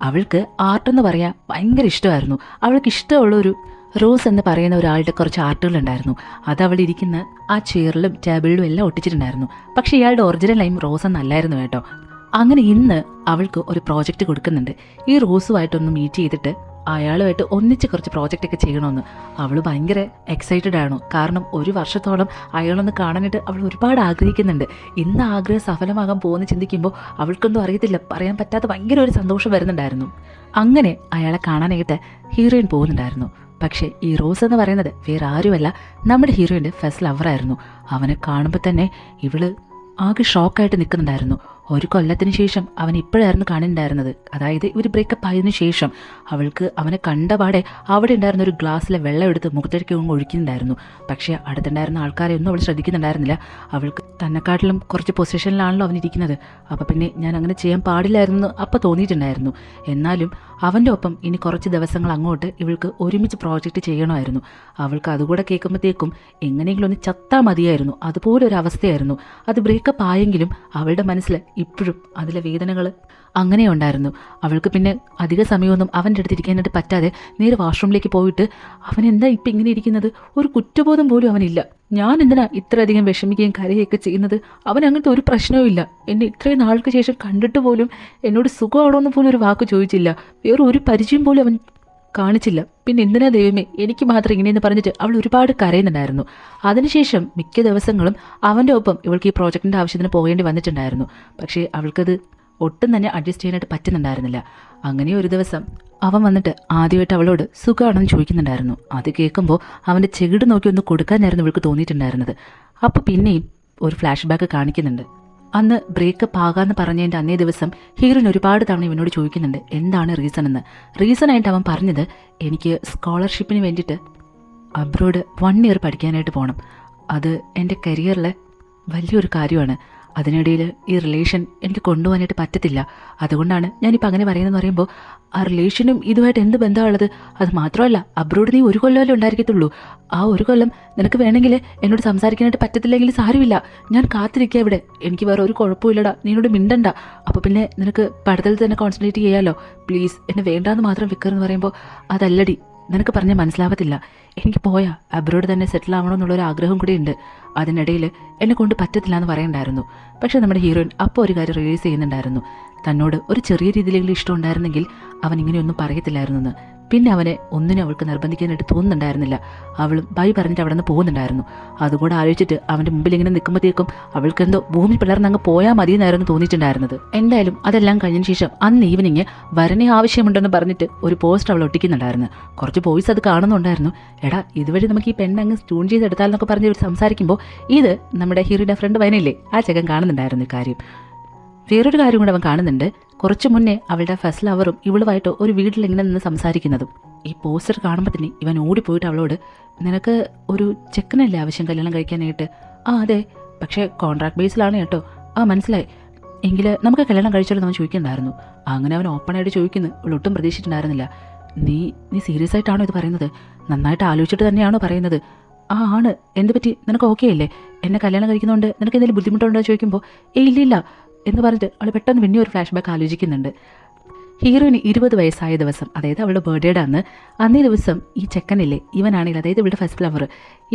A: അവൾക്ക് ആർട്ടെന്ന് പറയാൻ ഭയങ്കര ഇഷ്ടമായിരുന്നു. അവൾക്ക് ഇഷ്ടമുള്ളൊരു റോസ് എന്ന് പറയുന്ന ഒരാളുടെ കുറച്ച് ആർട്ടുകളുണ്ടായിരുന്നു. അത് അവൾ ഇരിക്കുന്ന ആ ചെയറിലും ടേബിളിലും എല്ലാം ഒട്ടിച്ചിട്ടുണ്ടായിരുന്നു. പക്ഷേ ഇയാളുടെ ഒറിജിനൽ നെയിം റോസ് എന്നല്ലായിരുന്നു കേട്ടോ. അങ്ങനെ ഇന്ന് അവൾക്ക് ഒരു പ്രോജക്റ്റ് കൊടുക്കുന്നുണ്ട്. ഈ റോസുമായിട്ടൊന്ന് മീറ്റ് ചെയ്തിട്ട് അയാളുമായിട്ട് ഒന്നിച്ച് കുറച്ച് പ്രോജക്റ്റൊക്കെ ചെയ്യണമെന്ന്. അവൾ ഭയങ്കര എക്സൈറ്റഡ് ആണ്. കാരണം 1 വർഷത്തോളം അയാളൊന്ന് കാണാനായിട്ട് അവൾ ഒരുപാട് ആഗ്രഹിക്കുന്നുണ്ട്. ഇന്ന് ആഗ്രഹം സഫലമാകാൻ പോകുന്ന ചിന്തിക്കുമ്പോൾ അവൾക്കൊന്നും അറിയത്തില്ല, പറയാൻ പറ്റാത്ത ഭയങ്കര ഒരു സന്തോഷം വരുന്നുണ്ടായിരുന്നു. അങ്ങനെ അയാളെ കാണാനായിട്ട് ഹീറോയിൻ പോകുന്നുണ്ടായിരുന്നു. പക്ഷേ ഈ റോസ് എന്ന് പറയുന്നത് വേറെ ആരുമല്ല, നമ്മുടെ ഹീറോയിൻ്റെ ഫസ്റ്റ് ലവറായിരുന്നു. അവനെ കാണുമ്പോൾ തന്നെ ഇവള് ആകെ ഷോക്കായിട്ട് നിൽക്കുന്നുണ്ടായിരുന്നു. 1 കൊല്ലത്തിന് ശേഷം അവൻ ഇപ്പോഴായിരുന്നു കാണുന്നുണ്ടായിരുന്നത്. അതായത് ഇവർ ബ്രേക്കപ്പ് ആയതിനു ശേഷം അവൾക്ക് അവനെ കണ്ടപാടെ അവിടെ ഉണ്ടായിരുന്ന ഒരു ഗ്ലാസ്സിലെ വെള്ളം എടുത്ത് മുഖത്തേക്ക് ഒഴിക്കുന്നുണ്ടായിരുന്നു. പക്ഷേ അടുത്തുണ്ടായിരുന്ന ആൾക്കാരെ ഒന്നും അവൾ ശ്രദ്ധിക്കുന്നുണ്ടായിരുന്നില്ല. അവൾക്ക് തന്നെക്കാട്ടിലും കുറച്ച് പൊസിഷനിലാണല്ലോ അവൻ ഇരിക്കുന്നത്. അപ്പോൾ പിന്നെ ഞാൻ അങ്ങനെ ചെയ്യാൻ പാടില്ലായിരുന്നു അപ്പോൾ തോന്നിയിട്ടുണ്ടായിരുന്നു. എന്നാലും അവൻ്റെ ഒപ്പം ഇനി കുറച്ച് ദിവസങ്ങൾ അങ്ങോട്ട് ഇവൾക്ക് ഒരുമിച്ച് പ്രോജക്റ്റ് ചെയ്യണമായിരുന്നു. അവൾക്ക് അതുകൂടെ കേൾക്കുമ്പോഴത്തേക്കും എങ്ങനെയെങ്കിലും ഒന്ന് ചത്താൽ മതിയായിരുന്നു. അതുപോലൊരു അവസ്ഥയായിരുന്നു. അത് ബ്രേക്കപ്പ് ആയെങ്കിലും അവളുടെ മനസ്സിൽ ഇപ്പോഴും അതിലെ വേദനകൾ അങ്ങനെ ഉണ്ടായിരുന്നു. അവൾക്ക് പിന്നെ അധിക സമയമൊന്നും അവൻ്റെ അടുത്ത് ഇരിക്കാനായിട്ട് പറ്റാതെ നേരെ വാഷ്റൂമിലേക്ക് പോയിട്ട് അവൻ എന്താ ഇപ്പം ഇങ്ങനെ ഇരിക്കുന്നത്? ഒരു കുറ്റബോധം പോലും അവനില്ല. ഞാൻ എന്തിനാ ഇത്രയധികം വിഷമിക്കുകയും കരയുകയൊക്കെ ചെയ്യുന്നത്? അവൻ അങ്ങനത്തെ ഒരു പ്രശ്നവും ഇല്ല. എന്നെ ഇത്രയും നാൾക്ക് ശേഷം കണ്ടിട്ട് പോലും എന്നോട് സുഖമാണോന്ന് പോലും ഒരു വാക്ക് ചോദിച്ചില്ല. വേറെ ഒരു പരിചയം പോലും അവൻ കാണിച്ചില്ല. പിന്നെ എന്തിനാ ദൈവമേ എനിക്ക് മാത്രം ഇങ്ങനെയെന്ന് പറഞ്ഞിട്ട് അവൾ ഒരുപാട് കരയുന്നുണ്ടായിരുന്നു. അതിനുശേഷം മിക്ക ദിവസങ്ങളും അവൻ്റെ ഒപ്പം ഇവൾക്ക് ഈ പ്രോജക്റ്റിൻ്റെ ആവശ്യത്തിന് പോകേണ്ടി വന്നിട്ടുണ്ടായിരുന്നു. പക്ഷേ അവൾക്കത് ഒട്ടും തന്നെ അഡ്ജസ്റ്റ് ചെയ്യാനായിട്ട് പറ്റുന്നുണ്ടായിരുന്നില്ല. അങ്ങനെ ഒരു ദിവസം അവൻ വന്നിട്ട് ആദ്യമായിട്ട് അവളോട് സുഖമാണെന്ന് ചോദിക്കുന്നുണ്ടായിരുന്നു. അത് കേൾക്കുമ്പോൾ അവൻ്റെ ചെകിട് നോക്കി ഒന്ന് കൊടുക്കാനായിരുന്നു ഇവൾക്ക് തോന്നിയിട്ടുണ്ടായിരുന്നത്. അപ്പോൾ പിന്നെയും ഒരു ഫ്ലാഷ് ബാക്ക് കാണിക്കുന്നുണ്ട്. അന്ന് ബ്രേക്കപ്പ് ആകാമെന്ന് പറഞ്ഞതിൻ്റെ അന്നേ ദിവസം ഹീറോയിൻ ഒരുപാട് തവണ ഇവനോട് ചോദിക്കുന്നുണ്ട് എന്താണ് റീസൺ എന്ന്. റീസണായിട്ട് അവൻ പറഞ്ഞത്, എനിക്ക് സ്കോളർഷിപ്പിന് വേണ്ടിയിട്ട് അബ്രോഡ് 1 ഇയർ പഠിക്കാനായിട്ട് പോകണം. അത് എൻ്റെ കരിയറിലെ വലിയൊരു കാര്യമാണ്. അതിനിടയിൽ ഈ റിലേഷൻ എനിക്ക് കൊണ്ടുപോകാനായിട്ട് പറ്റത്തില്ല. അതുകൊണ്ടാണ് ഞാനിപ്പോൾ അങ്ങനെ പറയുന്നതെന്ന് പറയുമ്പോൾ ആ റിലേഷനും ഇതുമായിട്ട് എന്ത് ബന്ധമുള്ളത്? അത് മാത്രമല്ല, അബ്രോഡ് നീ 1 കൊല്ലമല്ലേ ഉണ്ടായിരിക്കത്തുള്ളൂ. ആ 1 കൊല്ലം നിനക്ക് വേണമെങ്കിൽ എന്നോട് സംസാരിക്കാനായിട്ട് പറ്റത്തില്ലെങ്കിൽ സാരമില്ല, ഞാൻ കാത്തിരിക്കുക ഇവിടെ. എനിക്ക് വേറെ ഒരു കുഴപ്പമില്ലടാ, നീനോട് മിണ്ടണ്ട. അപ്പോൾ പിന്നെ നിനക്ക് പഠിത്തത്തിൽ തന്നെ കോൺസെൻട്രേറ്റ് ചെയ്യാമല്ലോ. പ്ലീസ് എന്നെ വേണ്ടാന്ന് മാത്രം വെക്കറെന്ന് പറയുമ്പോൾ അതല്ലടി, നിനക്ക് പറഞ്ഞാൽ മനസ്സിലാവത്തില്ല. എനിക്ക് പോയാൽ അബ്രോഡ് തന്നെ സെറ്റിൽ ആവണമെന്നുള്ളൊരു ആഗ്രഹം കൂടി ഉണ്ട്. അതിനിടയിൽ എന്നെ കൊണ്ട് പറ്റത്തില്ല എന്ന് പറയണ്ടായിരുന്നു. പക്ഷേ നമ്മുടെ ഹീറോയിൻ അപ്പോൾ ഒരു കാര്യം റിലീസ് ചെയ്യുന്നുണ്ടായിരുന്നു. തന്നോട് ഒരു ചെറിയ രീതിയിലെങ്കിലും ഇഷ്ടം ഉണ്ടായിരുന്നെങ്കിൽ അവൻ ഇങ്ങനെയൊന്നും പറയത്തില്ലായിരുന്നു എന്ന്. പിന്നെ അവനെ ഒന്നിനും അവൾക്ക് നിർബന്ധിക്കാനായിട്ട് തോന്നുന്നുണ്ടായിരുന്നില്ല. അവളും ബൈ പറഞ്ഞിട്ട് അവിടെ നിന്ന് പോകുന്നുണ്ടായിരുന്നു. അതുകൂടെ ആലോചിച്ചിട്ട് അവൻ്റെ മുമ്പിൽ ഇങ്ങനെ നിൽക്കുമ്പോഴത്തേക്കും അവൾക്കെന്തോ ഭൂമി പിളർന്നങ്ങ് പോയാൽ മതിയെന്നായിരുന്നു തോന്നിയിട്ടുണ്ടായിരുന്നത്. എന്തായാലും അതെല്ലാം കഴിഞ്ഞതിന് ശേഷം അന്ന് ഈവനിങ് വരനെ ആവശ്യമുണ്ടെന്ന് പറഞ്ഞിട്ട് ഒരു പോസ്റ്റ് അവൾ ഒട്ടിക്കുന്നുണ്ടായിരുന്നു. കുറച്ച് ബോയ്സ് അത് കാണുന്നുണ്ടായിരുന്നു. എടാ ഇതുവഴി നമുക്ക് ഈ പെണ്ണങ്ങ് ട്യൂൺ ചെയ്തെടുത്താലെന്നൊക്കെ പറഞ്ഞ് ഇവർ സംസാരിക്കുമ്പോൾ ഇത് നമ്മുടെ ഹീറോയുടെ ഫ്രണ്ട് വയനയില്ലേ, ആ ചെക്കൻ കാണുന്നുണ്ടായിരുന്നു ഈ കാര്യം. വേറൊരു കാര്യം കൂടെ അവൻ കാണുന്നുണ്ട്. കുറച്ച് മുന്നേ അവളുടെ ഫസ്റ്റ് ലവറും ഇവളുമായിട്ട് ഒരു വീട്ടിൽ ഇങ്ങനെ നിന്ന് സംസാരിക്കുന്നതും. ഈ പോസ്റ്റർ കാണുമ്പോൾ തന്നെ ഇവൻ ഓടിപ്പോയിട്ട് അവളോട്, നിനക്ക് ഒരു ചെക്കനല്ലേ ആവശ്യം കല്യാണം കഴിക്കാനായിട്ട്? ആ അതെ, പക്ഷേ കോൺട്രാക്ട് ബേസിലാണ് കേട്ടോ. ആ മനസ്സിലായി, എങ്കിൽ നമുക്ക് കല്യാണം കഴിച്ചാലും നമ്മൾ ചോദിക്കണ്ടായിരുന്നു. അങ്ങനെ അവൻ ഓപ്പണായിട്ട് ചോദിക്കുന്നു. ഇവളൊട്ടും പ്രതീക്ഷിച്ചിട്ടുണ്ടായിരുന്നില്ല. നീ സീരിയസ് ആയിട്ടാണോ ഇത് പറയുന്നത്? നന്നായിട്ട് ആലോചിച്ചിട്ട് തന്നെയാണോ പറയുന്നത്? ആ ആണ്, എന്ത് പറ്റി, നിനക്ക് ഓക്കെ അല്ലേ? എന്നെ കല്യാണം കഴിക്കുന്നതുകൊണ്ട് നിനക്ക് എന്തെങ്കിലും ബുദ്ധിമുട്ടുണ്ടോ ചോദിക്കുമ്പോൾ ഇല്ലില്ല എന്ന് പറഞ്ഞിട്ട് അവൾ പെട്ടെന്ന് പിന്നെ ഒരു ഫ്ലാഷ് ബാക്ക് ആലോചിക്കുന്നുണ്ട്. ഹീറോയിന് 20 വയസ്സായ ദിവസം, അതായത് അവളുടെ ബർത്ത്ഡേയുടെ അന്നേ ദിവസം ഈ ചെക്കനില്ലേ ഇവനാണെങ്കിൽ, അതായത് ഇവളുടെ ഫസ്റ്റ് ലവർ,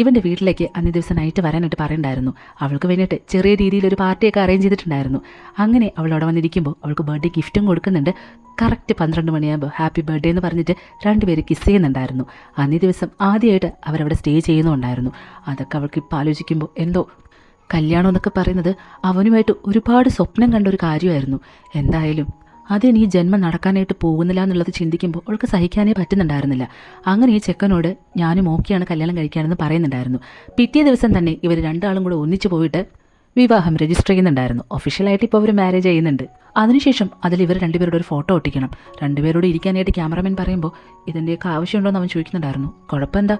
A: ഇവൻ്റെ വീട്ടിലേക്ക് അന്നേ ദിവസം നൈറ്റ് വരാനായിട്ട് പറയണ്ടായിരുന്നു. അവൾക്ക് വേണ്ടിയിട്ട് ചെറിയ രീതിയിലൊരു പാർട്ടിയൊക്കെ അറേഞ്ച് ചെയ്തിട്ടുണ്ടായിരുന്നു. അങ്ങനെ അവൾ അവിടെ വന്നിരിക്കുമ്പോൾ അവൾക്ക് ബർത്ത്ഡേ ഗിഫ്റ്റും കൊടുക്കുന്നുണ്ട്. കറക്റ്റ് 12 മണിയാകുമ്പോൾ ഹാപ്പി ബർത്ത്ഡേ എന്ന് പറഞ്ഞിട്ട് രണ്ടുപേര് കിസ് ചെയ്യുന്നുണ്ടായിരുന്നു. അന്നേ ദിവസം ആദ്യമായിട്ട് അവരവിടെ സ്റ്റേ ചെയ്യുന്നുണ്ടായിരുന്നു. അതൊക്കെ അവൾക്ക് ഇപ്പോൾ ആലോചിക്കുമ്പോൾ എന്തോ കല്യാണം എന്നൊക്കെ പറയുന്നത് അവനുമായിട്ട് ഒരുപാട് സ്വപ്നം കണ്ട ഒരു കാര്യമായിരുന്നു. എന്തായാലും അതിന് ഈ ജന്മം നടക്കാനായിട്ട് പോകുന്നില്ല എന്നുള്ളത് ചിന്തിക്കുമ്പോൾ അവൾക്ക് സഹിക്കാനേ പറ്റുന്നുണ്ടായിരുന്നില്ല. അങ്ങനെ ഈ ചെക്കനോട് ഞാനും ഓക്കെയാണ് കല്യാണം കഴിക്കാനെന്ന് പറയുന്നുണ്ടായിരുന്നു. പിറ്റേ ദിവസം തന്നെ ഇവർ രണ്ടാളും കൂടെ ഒന്നിച്ചു പോയിട്ട് വിവാഹം രജിസ്റ്റർ ചെയ്യുന്നുണ്ടായിരുന്നു. ഒഫീഷ്യലായിട്ട് ഇപ്പോൾ അവർ മാരേജ് ചെയ്യുന്നുണ്ട്. അതിനുശേഷം അതിൽ ഇവർ രണ്ടുപേരുടെ ഒരു ഫോട്ടോ ഒട്ടിക്കണം. രണ്ടുപേരോട് ഇരിക്കാനായിട്ട് ക്യാമറമാൻ പറയുമ്പോൾ ഇതിൻ്റെയൊക്കെ ആവശ്യമുണ്ടോ എന്ന് അവൻ ചോദിക്കുന്നുണ്ടായിരുന്നു. കുഴപ്പമെന്താ,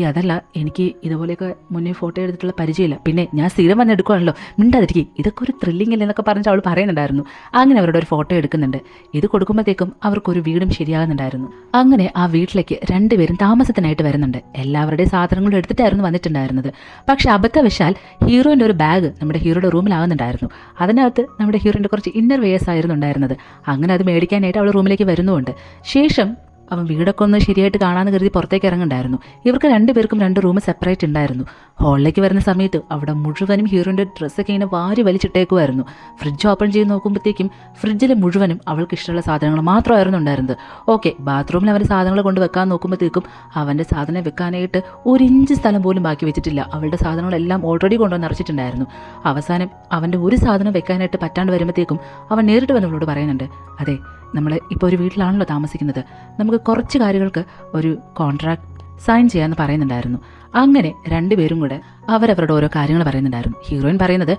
A: അതല്ല, എനിക്ക് ഇതുപോലെയൊക്കെ മുന്നേ ഫോട്ടോ എടുത്തിട്ടുള്ള പരിചയമില്ല, പിന്നെ ഞാൻ സ്ഥിരം വന്നെടുക്കുകയാണല്ലോ, മിണ്ടാതിരിക്കും, ഇതൊക്കെ ഒരു ത്രില്ലിംഗ് അല്ലേ എന്നൊക്കെ പറഞ്ഞിട്ട് അവൾ പറയുന്നുണ്ടായിരുന്നു. അങ്ങനെ അവരുടെ ഒരു ഫോട്ടോ എടുക്കുന്നുണ്ട്. ഇത് കൊടുക്കുമ്പോഴത്തേക്കും അവർക്കൊരു വീടും ശരിയാകുന്നുണ്ടായിരുന്നു. അങ്ങനെ ആ വീട്ടിലേക്ക് രണ്ടുപേരും താമസത്തിനായിട്ട് വരുന്നുണ്ട്. എല്ലാവരുടെയും സാധനങ്ങളും എടുത്തിട്ടായിരുന്നു വന്നിട്ടുണ്ടായിരുന്നത്. പക്ഷെ അബദ്ധവശാൽ ഹീറോയിൻ്റെ ഒരു ബാഗ് നമ്മുടെ ഹീറോയുടെ റൂമിലാകുന്നുണ്ടായിരുന്നു. അതിനകത്ത് നമ്മുടെ ഹീറോയിൻ്റെ കുറച്ച് ഇന്നർ വെയേഴ്സ് ആയിരുന്നു ഉണ്ടായിരുന്നത്. അങ്ങനെ അത് മേടിക്കാനായിട്ട് അവൾ റൂമിലേക്ക് വരുന്നുമുണ്ട്. ശേഷം അവൻ വീടൊക്കെ ഒന്ന് ശരിയായിട്ട് കാണാമെന്ന് കരുതി പുറത്തേക്ക് ഇറങ്ങുന്നുണ്ടായിരുന്നു. ഇവർക്ക് രണ്ടുപേർക്കും 2 റൂം സെപ്പറേറ്റ് ഉണ്ടായിരുന്നു. ഹാളിലേക്ക് വരുന്ന സമയത്ത് അവിടെ മുഴുവനും ഹീറോയിൻ്റെ ഡ്രസ്സൊക്കെ ഇങ്ങനെ വാരി വലിച്ചിട്ടേക്കുമായിരുന്നു. ഫ്രിഡ്ജ് ഓപ്പൺ ചെയ്ത് നോക്കുമ്പോഴത്തേക്കും ഫ്രിഡ്ജിൽ മുഴുവനും അവൾക്ക് ഇഷ്ടമുള്ള സാധനങ്ങൾ മാത്രമായിരുന്നു ഉണ്ടായിരുന്നത്. ഓക്കെ, ബാത്റൂമിൽ അവൻ്റെ സാധനങ്ങൾ കൊണ്ട് വെക്കാൻ നോക്കുമ്പോഴത്തേക്കും അവൻ്റെ സാധനം വെക്കാനായിട്ട് 1 ഇഞ്ച് സ്ഥലം പോലും ബാക്കി വെച്ചിട്ടില്ല. അവളുടെ സാധനങ്ങളെല്ലാം ഓൾറെഡി കൊണ്ടുവന്ന് നിറച്ചിട്ടുണ്ടായിരുന്നു. അവസാനം അവൻ്റെ ഒരു സാധനം വെക്കാനായിട്ട് പറ്റാണ്ട് വരുമ്പോഴത്തേക്കും അവൻ നേരിട്ട് വന്നവളോട് പറയുന്നുണ്ട്, അതെ, നമ്മൾ ഇപ്പോൾ ഒരു വീട്ടിലാണല്ലോ താമസിക്കുന്നത്, നമുക്ക് കുറച്ച് കാര്യങ്ങൾക്ക് ഒരു കോൺട്രാക്ട് സൈൻ ചെയ്യാമെന്ന് പറയുന്നുണ്ടായിരുന്നു. അങ്ങനെ രണ്ടുപേരും കൂടെ അവരവരുടെ ഓരോ കാര്യങ്ങൾ പറയുന്നുണ്ടായിരുന്നു. ഹീറോയിൻ പറയുന്നത്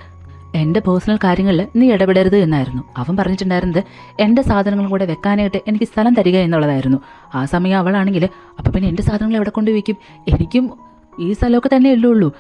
A: എൻ്റെ പേഴ്സണൽ കാര്യങ്ങളിൽ നീ ഇടപെടരുത് എന്നായിരുന്നു. അവൻ പറഞ്ഞിട്ടുണ്ടായിരുന്നത് എൻ്റെ സാധനങ്ങളും കൂടെ വെക്കാനായിട്ട് എനിക്ക് സ്ഥലം തരിക എന്നുള്ളതായിരുന്നു. ആ സമയം അവളാണെങ്കിൽ അപ്പോൾ പിന്നെ എൻ്റെ സാധനങ്ങൾ എവിടെ കൊണ്ട് വയ്ക്കും, എനിക്കും ഈ സ്ഥലമൊക്കെ തന്നെ ഉള്ളൂ,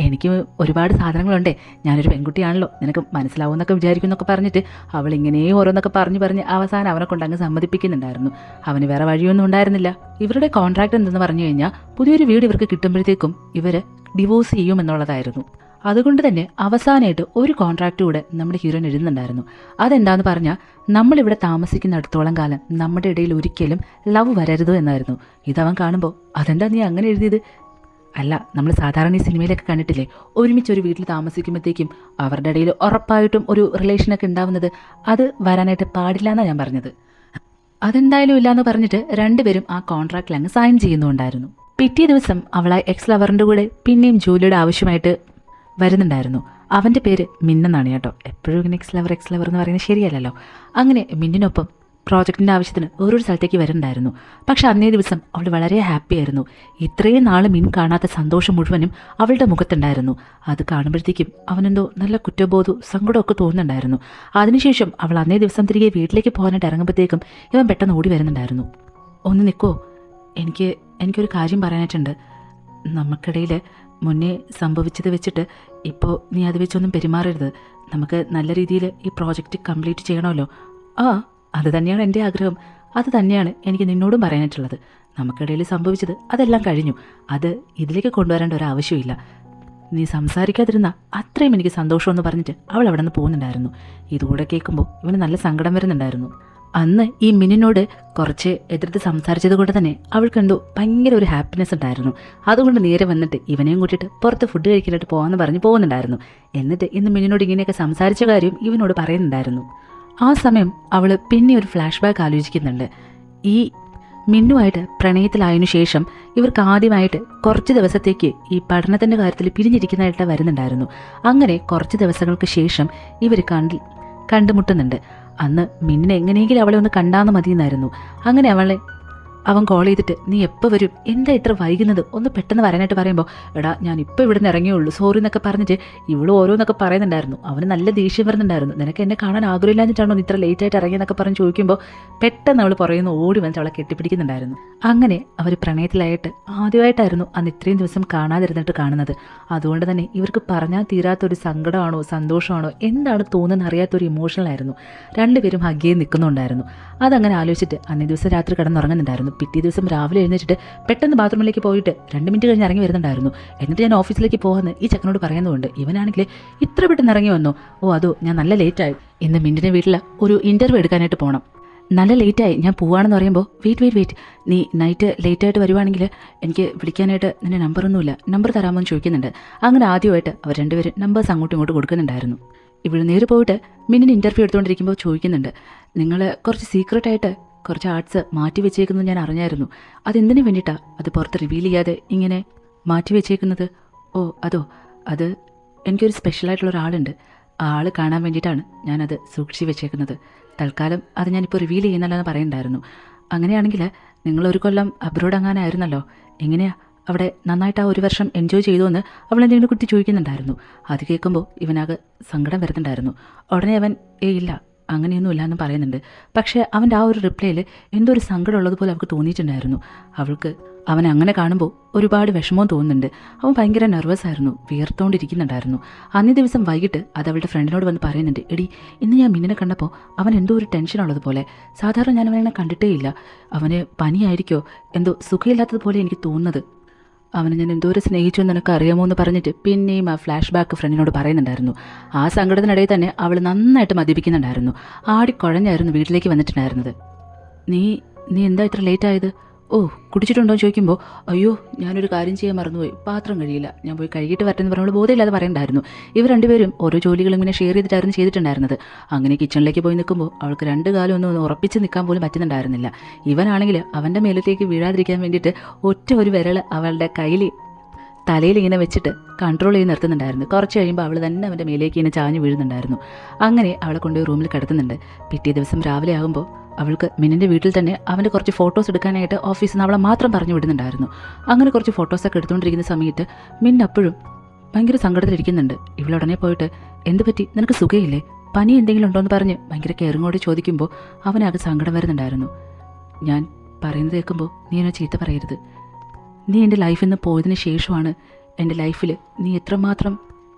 A: എനിക്ക് ഒരുപാട് സാധനങ്ങളുണ്ടേ, ഞാനൊരു പെൺകുട്ടിയാണല്ലോ, നിനക്ക് മനസ്സിലാവുമെന്നൊക്കെ വിചാരിക്കുന്നൊക്കെ പറഞ്ഞിട്ട് അവളിങ്ങനെ ഓരോന്നൊക്കെ പറഞ്ഞ് അവസാനം അവനെ കൊണ്ട് അങ്ങ് സമ്മതിപ്പിക്കുന്നുണ്ടായിരുന്നു. അവന് വേറെ വഴിയൊന്നും ഉണ്ടായിരുന്നില്ല. ഇവരുടെ കോൺട്രാക്ട് എന്തെന്ന് പറഞ്ഞു കഴിഞ്ഞാൽ പുതിയൊരു വീട് ഇവർക്ക് കിട്ടുമ്പോഴത്തേക്കും ഇവർ ഡിവോഴ്സ് ചെയ്യുമെന്നുള്ളതായിരുന്നു. അതുകൊണ്ട് തന്നെ അവസാനമായിട്ട് ഒരു കോൺട്രാക്റ്റ് കൂടെ നമ്മുടെ ഹീറോയിൻ എഴുതുന്നുണ്ടായിരുന്നു. അതെന്താന്ന് പറഞ്ഞാൽ നമ്മളിവിടെ താമസിക്കുന്നിടത്തോളം കാലം നമ്മുടെ ഇടയിൽ ഒരിക്കലും ലവ് വരരുത് എന്നായിരുന്നു. ഇതവൻ കാണുമ്പോൾ അതെന്താ നീ അങ്ങനെ എഴുതിയത്? അല്ല, നമ്മൾ സാധാരണ ഈ സിനിമയിലൊക്കെ കണ്ടിട്ടില്ലേ, ഒരുമിച്ചൊരു വീട്ടിൽ താമസിക്കുമ്പോഴത്തേക്കും അവരുടെ ഇടയിൽ ഉറപ്പായിട്ടും ഒരു റിലേഷനൊക്കെ ഉണ്ടാവുന്നത്, അത് വരാനായിട്ട് പാടില്ല എന്നാണ് ഞാൻ പറഞ്ഞത്. അതെന്തായാലും ഇല്ലയെന്ന് പറഞ്ഞിട്ട് രണ്ടുപേരും ആ കോൺട്രാക്റ്റിൽ അങ്ങ് സൈൻ ചെയ്യുന്നുണ്ടായിരുന്നു. പിറ്റേ ദിവസം അവളെ എക്സ് ലവറിൻ്റെ കൂടെ പിന്നെയും ജോലിയുടെ ആവശ്യമായിട്ട് വരുന്നുണ്ടായിരുന്നു. അവൻ്റെ പേര് മിന്നെന്നാണ് കേട്ടോ. എപ്പോഴും ഇങ്ങനെ എക്സ് ലവർ എന്ന് പറയുന്നത് ശരിയല്ലല്ലോ. അങ്ങനെ മിന്നിനൊപ്പം പ്രോജക്റ്റിൻ്റെ ആവശ്യത്തിന് ഓരോ സ്ഥലത്തേക്ക് വരുന്നുണ്ടായിരുന്നു. പക്ഷെ അന്നേ ദിവസം അവൾ വളരെ ഹാപ്പി ആയിരുന്നു. ഇത്രയും നാൾ മിൻ കാണാത്ത സന്തോഷം മുഴുവനും അവളുടെ മുഖത്തുണ്ടായിരുന്നു. അത് കാണുമ്പോഴത്തേക്കും അവനെന്തോ നല്ല കുറ്റബോധവും സങ്കടമൊക്കെ തോന്നുന്നുണ്ടായിരുന്നു. അതിനുശേഷം അവൾ അന്നേ ദിവസം തിരികെ വീട്ടിലേക്ക് പോകാനായിട്ട് ഇറങ്ങുമ്പോഴത്തേക്കും ഇവൻ പെട്ടെന്ന് ഓടി വരുന്നുണ്ടായിരുന്നു. ഒന്ന് നിൽക്കോ, എനിക്കൊരു കാര്യം പറയാനായിട്ടുണ്ട്. നമുക്കിടയിൽ മുന്നേ സംഭവിച്ചത് വെച്ചിട്ട് ഇപ്പോൾ നീ അത് വെച്ചൊന്നും പെരുമാറരുത്. നമുക്ക് നല്ല രീതിയിൽ ഈ പ്രോജക്റ്റ് കംപ്ലീറ്റ് ചെയ്യണമല്ലോ. അത് തന്നെയാണ് എൻ്റെ ആഗ്രഹം. അത് തന്നെയാണ് എനിക്ക് നിന്നോടും പറയാനായിട്ടുള്ളത്. നമുക്കിടയിൽ സംഭവിച്ചത് അതെല്ലാം കഴിഞ്ഞു. അത് ഇതിലേക്ക് കൊണ്ടുവരേണ്ട ഒരു ആവശ്യമില്ല. നീ സംസാരിക്കാതിരുന്ന അത്രയും എനിക്ക് സന്തോഷമെന്ന് പറഞ്ഞിട്ട് അവൾ അവിടെ നിന്ന് പോകുന്നുണ്ടായിരുന്നു. ഇതുകൂടെ കേൾക്കുമ്പോൾ ഇവന് നല്ല സങ്കടം വരുന്നുണ്ടായിരുന്നു. അന്ന് ഈ മിന്നിനോട് കുറച്ച് എതിർത്ത് സംസാരിച്ചത് കൊണ്ട് തന്നെ അവൾക്കെന്തോ ഭയങ്കര ഒരു ഹാപ്പിനെസ് ഉണ്ടായിരുന്നു. അതുകൊണ്ട് നേരെ വന്നിട്ട് ഇവനെയും കൂട്ടിയിട്ട് പുറത്ത് ഫുഡ് കഴിക്കാനായിട്ട് പോകാമെന്ന് പറഞ്ഞ് പോകുന്നുണ്ടായിരുന്നു. എന്നിട്ട് ഇന്ന് മിന്നിനോട് ഇങ്ങനെയൊക്കെ സംസാരിച്ച കാര്യം ഇവനോട് പറയുന്നുണ്ടായിരുന്നു. ആ സമയം അവൾ പിന്നെ ഒരു ഫ്ലാഷ് ബാക്ക് ആലോചിക്കുന്നുണ്ട്. ഈ മിന്നുമായിട്ട് പ്രണയത്തിലായതിനു ശേഷം ഇവർക്ക് ആദ്യമായിട്ട് കുറച്ച് ദിവസത്തേക്ക് ഈ പഠനത്തിൻ്റെ കാര്യത്തിൽ പിരിഞ്ഞിരിക്കുന്നതായിട്ട് വരുന്നുണ്ടായിരുന്നു. അങ്ങനെ കുറച്ച് ദിവസങ്ങൾക്ക് ശേഷം ഇവർ കണ്ടുമുട്ടുന്നുണ്ട്. അന്ന് മിന്നിനെ എങ്ങനെയെങ്കിലും അവളെ ഒന്ന് കണ്ടാന്ന് മതിയെന്നായിരുന്നു. അങ്ങനെ അവൻ കോൾ ചെയ്തിട്ട് നീ എപ്പോൾ വരും, എന്താ ഇത്ര വൈകുന്നത്, ഒന്ന് പെട്ടെന്ന് വരാനായിട്ട് പറയുമ്പോൾ എടാ ഞാൻ ഇപ്പോൾ ഇവിടെ നിന്ന് ഇറങ്ങിയുള്ളൂ, സോറി എന്നൊക്കെ പറഞ്ഞിട്ട് ഇവൾ ഓരോന്നൊക്കെ പറയുന്നുണ്ടായിരുന്നു. അവന് നല്ല ദേഷ്യം വരുന്നുണ്ടായിരുന്നു. നിനക്ക് എന്നെ കാണാൻ ആഗ്രഹമില്ലാഞ്ഞിട്ടാണോ ഇത്ര ലേറ്റായിട്ട് ഇറങ്ങിയെന്നൊക്കെ പറഞ്ഞ് ചോദിക്കുമ്പോൾ പെട്ടെന്ന് അവൾ പറയുന്നു ഓടി വന്നിട്ട് അവളെ കെട്ടിപ്പിടിക്കുന്നുണ്ടായിരുന്നു. അങ്ങനെ അവർ പ്രണയത്തിലായിട്ട് ആദ്യമായിട്ടായിരുന്നു അന്ന് ഇത്രയും ദിവസം കാണാതിരുന്നിട്ട് കാണുന്നത്. അതുകൊണ്ട് തന്നെ ഇവർക്ക് പറഞ്ഞാൽ തീരാത്തൊരു സങ്കടമാണോ സന്തോഷമാണോ എന്താണ് തോന്നുന്നത് അറിയാത്തൊരു ഇമോഷണലായിരുന്നു. രണ്ടുപേരും ഹഗ്ഗേയും നിൽക്കുന്നുണ്ടായിരുന്നു. അതങ്ങനെ ആലോചിച്ചിട്ട് അന്നേ ദിവസം രാത്രി കിടന്നുറങ്ങുന്നുണ്ടായിരുന്നു. പിറ്റേ ദിവസം രാവിലെ എഴുന്നേറ്റിട്ട് പെട്ടെന്ന് ബാത്റൂമിലേക്ക് പോയിട്ട് 2 മിനിറ്റ് കഴിഞ്ഞ് ഇറങ്ങി വരുന്നുണ്ടായിരുന്നു. എന്നിട്ട് ഞാൻ ഓഫീസിലേക്ക് പോകാമെന്ന് ഈ ചെക്കനോട് പറയുന്നുണ്ട്. ഇവനാണെങ്കിൽ ഇത്ര പെട്ടെന്ന് ഇറങ്ങി വന്നോ, അതോ ഞാൻ നല്ല ലേറ്റായി, ഇന്ന് മിന്നിൻ്റെ വീട്ടിൽ ഒരു ഇൻ്റർവ്യൂ എടുക്കാനായിട്ട് പോകണം, നല്ല ലേറ്റായി, ഞാൻ പോവാണെന്ന് പറയുമ്പോൾ വെയിറ്റ്, നീ നൈറ്റ് ലേറ്റായിട്ട് വരുവാണെങ്കിൽ എനിക്ക് വിളിക്കാനായിട്ട് നിൻ്റെ നമ്പറൊന്നുമില്ല, നമ്പർ തരാമോ എന്ന് ചോദിക്കുന്നുണ്ട്. അങ്ങനെ ആദ്യമായിട്ട് അവർ രണ്ടുപേരും നമ്പേഴ്സ് അങ്ങോട്ടും ഇങ്ങോട്ടും കൊടുക്കുന്നുണ്ടായിരുന്നു. ഇവിടെ നേരെ പോയിട്ട് മിന്നിന് ഇൻ്റർവ്യൂ എടുത്തുകൊണ്ടിരിക്കുമ്പോൾ ചോദിക്കുന്നുണ്ട്, നിങ്ങൾ കുറച്ച് സീക്രട്ടായിട്ട് കുറച്ച് ആർട്സ് മാറ്റി വെച്ചേക്കുന്നത് ഞാൻ അറിഞ്ഞായിരുന്നു. അതെന്തിനു വേണ്ടിയിട്ടാണ് അത് പുറത്ത് റിവീൽ ചെയ്യാതെ ഇങ്ങനെ മാറ്റി വെച്ചേക്കുന്നത്? ഓ അത് എനിക്കൊരു സ്പെഷ്യലായിട്ടുള്ള ഒരാളുണ്ട്, ആ ആൾ കാണാൻ വേണ്ടിയിട്ടാണ് ഞാനത് സൂക്ഷിച്ച് വെച്ചേക്കുന്നത്. തൽക്കാലം അത് ഞാനിപ്പോൾ റിവീൽ ചെയ്യുന്നല്ലെന്ന് പറയുന്നുണ്ടായിരുന്നു. അങ്ങനെയാണെങ്കിൽ നിങ്ങളൊരു കൊല്ലം അബ്രോഡ് അങ്ങാനായിരുന്നല്ലോ, എങ്ങനെയാണ് അവിടെ നന്നായിട്ട് ആ ഒരു വർഷം എൻജോയ് ചെയ്തു എന്ന് അവൾ എന്തെങ്കിലും കുട്ടി ചോദിക്കുന്നുണ്ടായിരുന്നു. അത് കേൾക്കുമ്പോൾ ഇവനാകെ സങ്കടം വരുന്നുണ്ടായിരുന്നു. ഉടനെ അവൻ ഇല്ല അങ്ങനെയൊന്നും ഇല്ലയെന്ന് പറയുന്നുണ്ട്. പക്ഷേ അവൻ്റെ ആ ഒരു റിപ്ലൈയിൽ എന്തോ ഒരു സങ്കടം ഉള്ളതുപോലെ അവൾക്ക് തോന്നിയിട്ടുണ്ടായിരുന്നു. അവൾക്ക് അവൻ അങ്ങനെ കാണുമ്പോൾ ഒരുപാട് വിഷമവും തോന്നുന്നുണ്ട്. അവൻ ഭയങ്കര നെർവസ് ആയിരുന്നു, വിയർത്തുകൊണ്ടിരിക്കുന്നുണ്ടായിരുന്നു. അന്നേ ദിവസം വൈകിട്ട് അത് അവളുടെ ഫ്രണ്ടിനോട് വന്ന് പറയുന്നുണ്ട്, എടി ഇന്ന് ഞാൻ മിന്നിനെ കണ്ടപ്പോൾ അവൻ എന്തോ ഒരു ടെൻഷൻ ഉള്ളതുപോലെ, സാധാരണ ഞാൻ അവനെ കണ്ടിട്ടേ ഇല്ല, അവന് പനിയായിരിക്കോ എന്തോ സുഖമില്ലാത്തതുപോലെ എനിക്ക് തോന്നുന്നത്, അവനെ ഞാൻ എന്തോരം സ്നേഹിച്ചു എന്ന് നിനക്ക് അറിയാമോ എന്ന് പറഞ്ഞിട്ട് പിന്നെയും ആ ഫ്ലാഷ് ബാക്ക് ഫ്രണ്ടിനോട് പറയുന്നുണ്ടായിരുന്നു. ആ സങ്കടത്തിനിടയിൽ തന്നെ അവൾ നന്നായിട്ട് മദ്യപിക്കുന്നുണ്ടായിരുന്നു. ആടിക്കുഴഞ്ഞായിരുന്നു വീട്ടിലേക്ക് വന്നിട്ടുണ്ടായിരുന്നത്. നീ എന്താ ഇത്ര ലേറ്റ് ആയത്? ഓ കുടിച്ചിട്ടുണ്ടോ എന്ന് ചോദിക്കുമ്പോൾ അയ്യോ ഞാനൊരു കാര്യം ചെയ്യാൻ മറന്നുപോയി, പാത്രം കഴിയില്ല, ഞാൻ പോയി കഴുകിയിട്ട് വരട്ടെന്ന് പറഞ്ഞോട് ബോധമില്ലാതെ പറയണ്ടായിരുന്നു. ഇവർ രണ്ടുപേരും ഓരോ ജോലികളും ഇങ്ങനെ ഷെയർ ചെയ്തിട്ടായിരുന്നു ചെയ്തിട്ടുണ്ടായിരുന്നത്. അങ്ങനെ കിച്ചണിലേക്ക് പോയി നിൽക്കുമ്പോൾ അവൾക്ക് രണ്ട് കാലം ഒന്നും ഉറപ്പിച്ച് നിൽക്കാൻ പോലും പറ്റുന്നുണ്ടായിരുന്നില്ല. ഇവനാണെങ്കിൽ അവൻ്റെ മേലത്തേക്ക് വീഴാതിരിക്കാൻ വേണ്ടിയിട്ട് ഒറ്റ ഒരു വിരൽ അവളുടെ കയ്യിൽ തലയിൽ ഇങ്ങനെ വെച്ചിട്ട് കൺട്രോൾ ചെയ്ത് നിർത്തുന്നുണ്ടായിരുന്നു. കുറച്ച് കഴിയുമ്പോൾ അവൾ തന്നെ അവൻ്റെ മേലേക്ക് ഇങ്ങനെ ചാഞ്ഞു വീഴുന്നുണ്ടായിരുന്നു. അങ്ങനെ അവളെ കൊണ്ടുപോയി റൂമിൽ കിടത്തുന്നുണ്ട്. പിറ്റേ ദിവസം രാവിലെ ആകുമ്പോൾ അവൾക്ക് മിന്നിൻ്റെ വീട്ടിൽ തന്നെ അവൻ്റെ കുറച്ച് ഫോട്ടോസ് എടുക്കാനായിട്ട് ഓഫീസിൽ നിന്ന് അവളെ മാത്രം പറഞ്ഞു വിടുന്നുണ്ടായിരുന്നു. അങ്ങനെ കുറച്ച് ഫോട്ടോസൊക്കെ എടുത്തുകൊണ്ടിരിക്കുന്ന സമയത്ത് മിന്നപ്പോഴും ഭയങ്കര സങ്കടത്തിലിരിക്കുന്നുണ്ട്. ഇവളുടനെ പോയിട്ട് എന്ത് പറ്റി, നിനക്ക് സുഖമില്ലേ, പനി എന്തെങ്കിലും ഉണ്ടോ എന്ന് പറഞ്ഞ് ഭയങ്കര കെയറിങ്ങോട് ചോദിക്കുമ്പോൾ അവനാകെ സങ്കടം വരുന്നുണ്ടായിരുന്നു. ഞാൻ പറയുന്നത് കേൾക്കുമ്പോൾ നീ എന്നെ ചീത്ത പറയരുത്, നീ എൻ്റെ ലൈഫിൽ നിന്ന് പോയതിന് ശേഷമാണ് എൻ്റെ ലൈഫിൽ നീ എത്രമാത്രം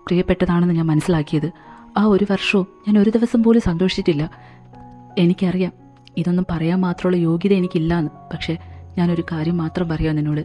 A: പ്രിയപ്പെട്ടതാണെന്ന് ഞാൻ മനസ്സിലാക്കിയത്. ആ ഒരു വർഷവും ഞാൻ ഒരു ദിവസം പോലും സന്തോഷിച്ചിട്ടില്ല. എനിക്കറിയാം ഇതൊന്നും പറയാൻ മാത്രമുള്ള യോഗ്യത എനിക്കില്ലാന്ന്, പക്ഷേ ഞാനൊരു കാര്യം മാത്രം പറയാം നിന്നോട്,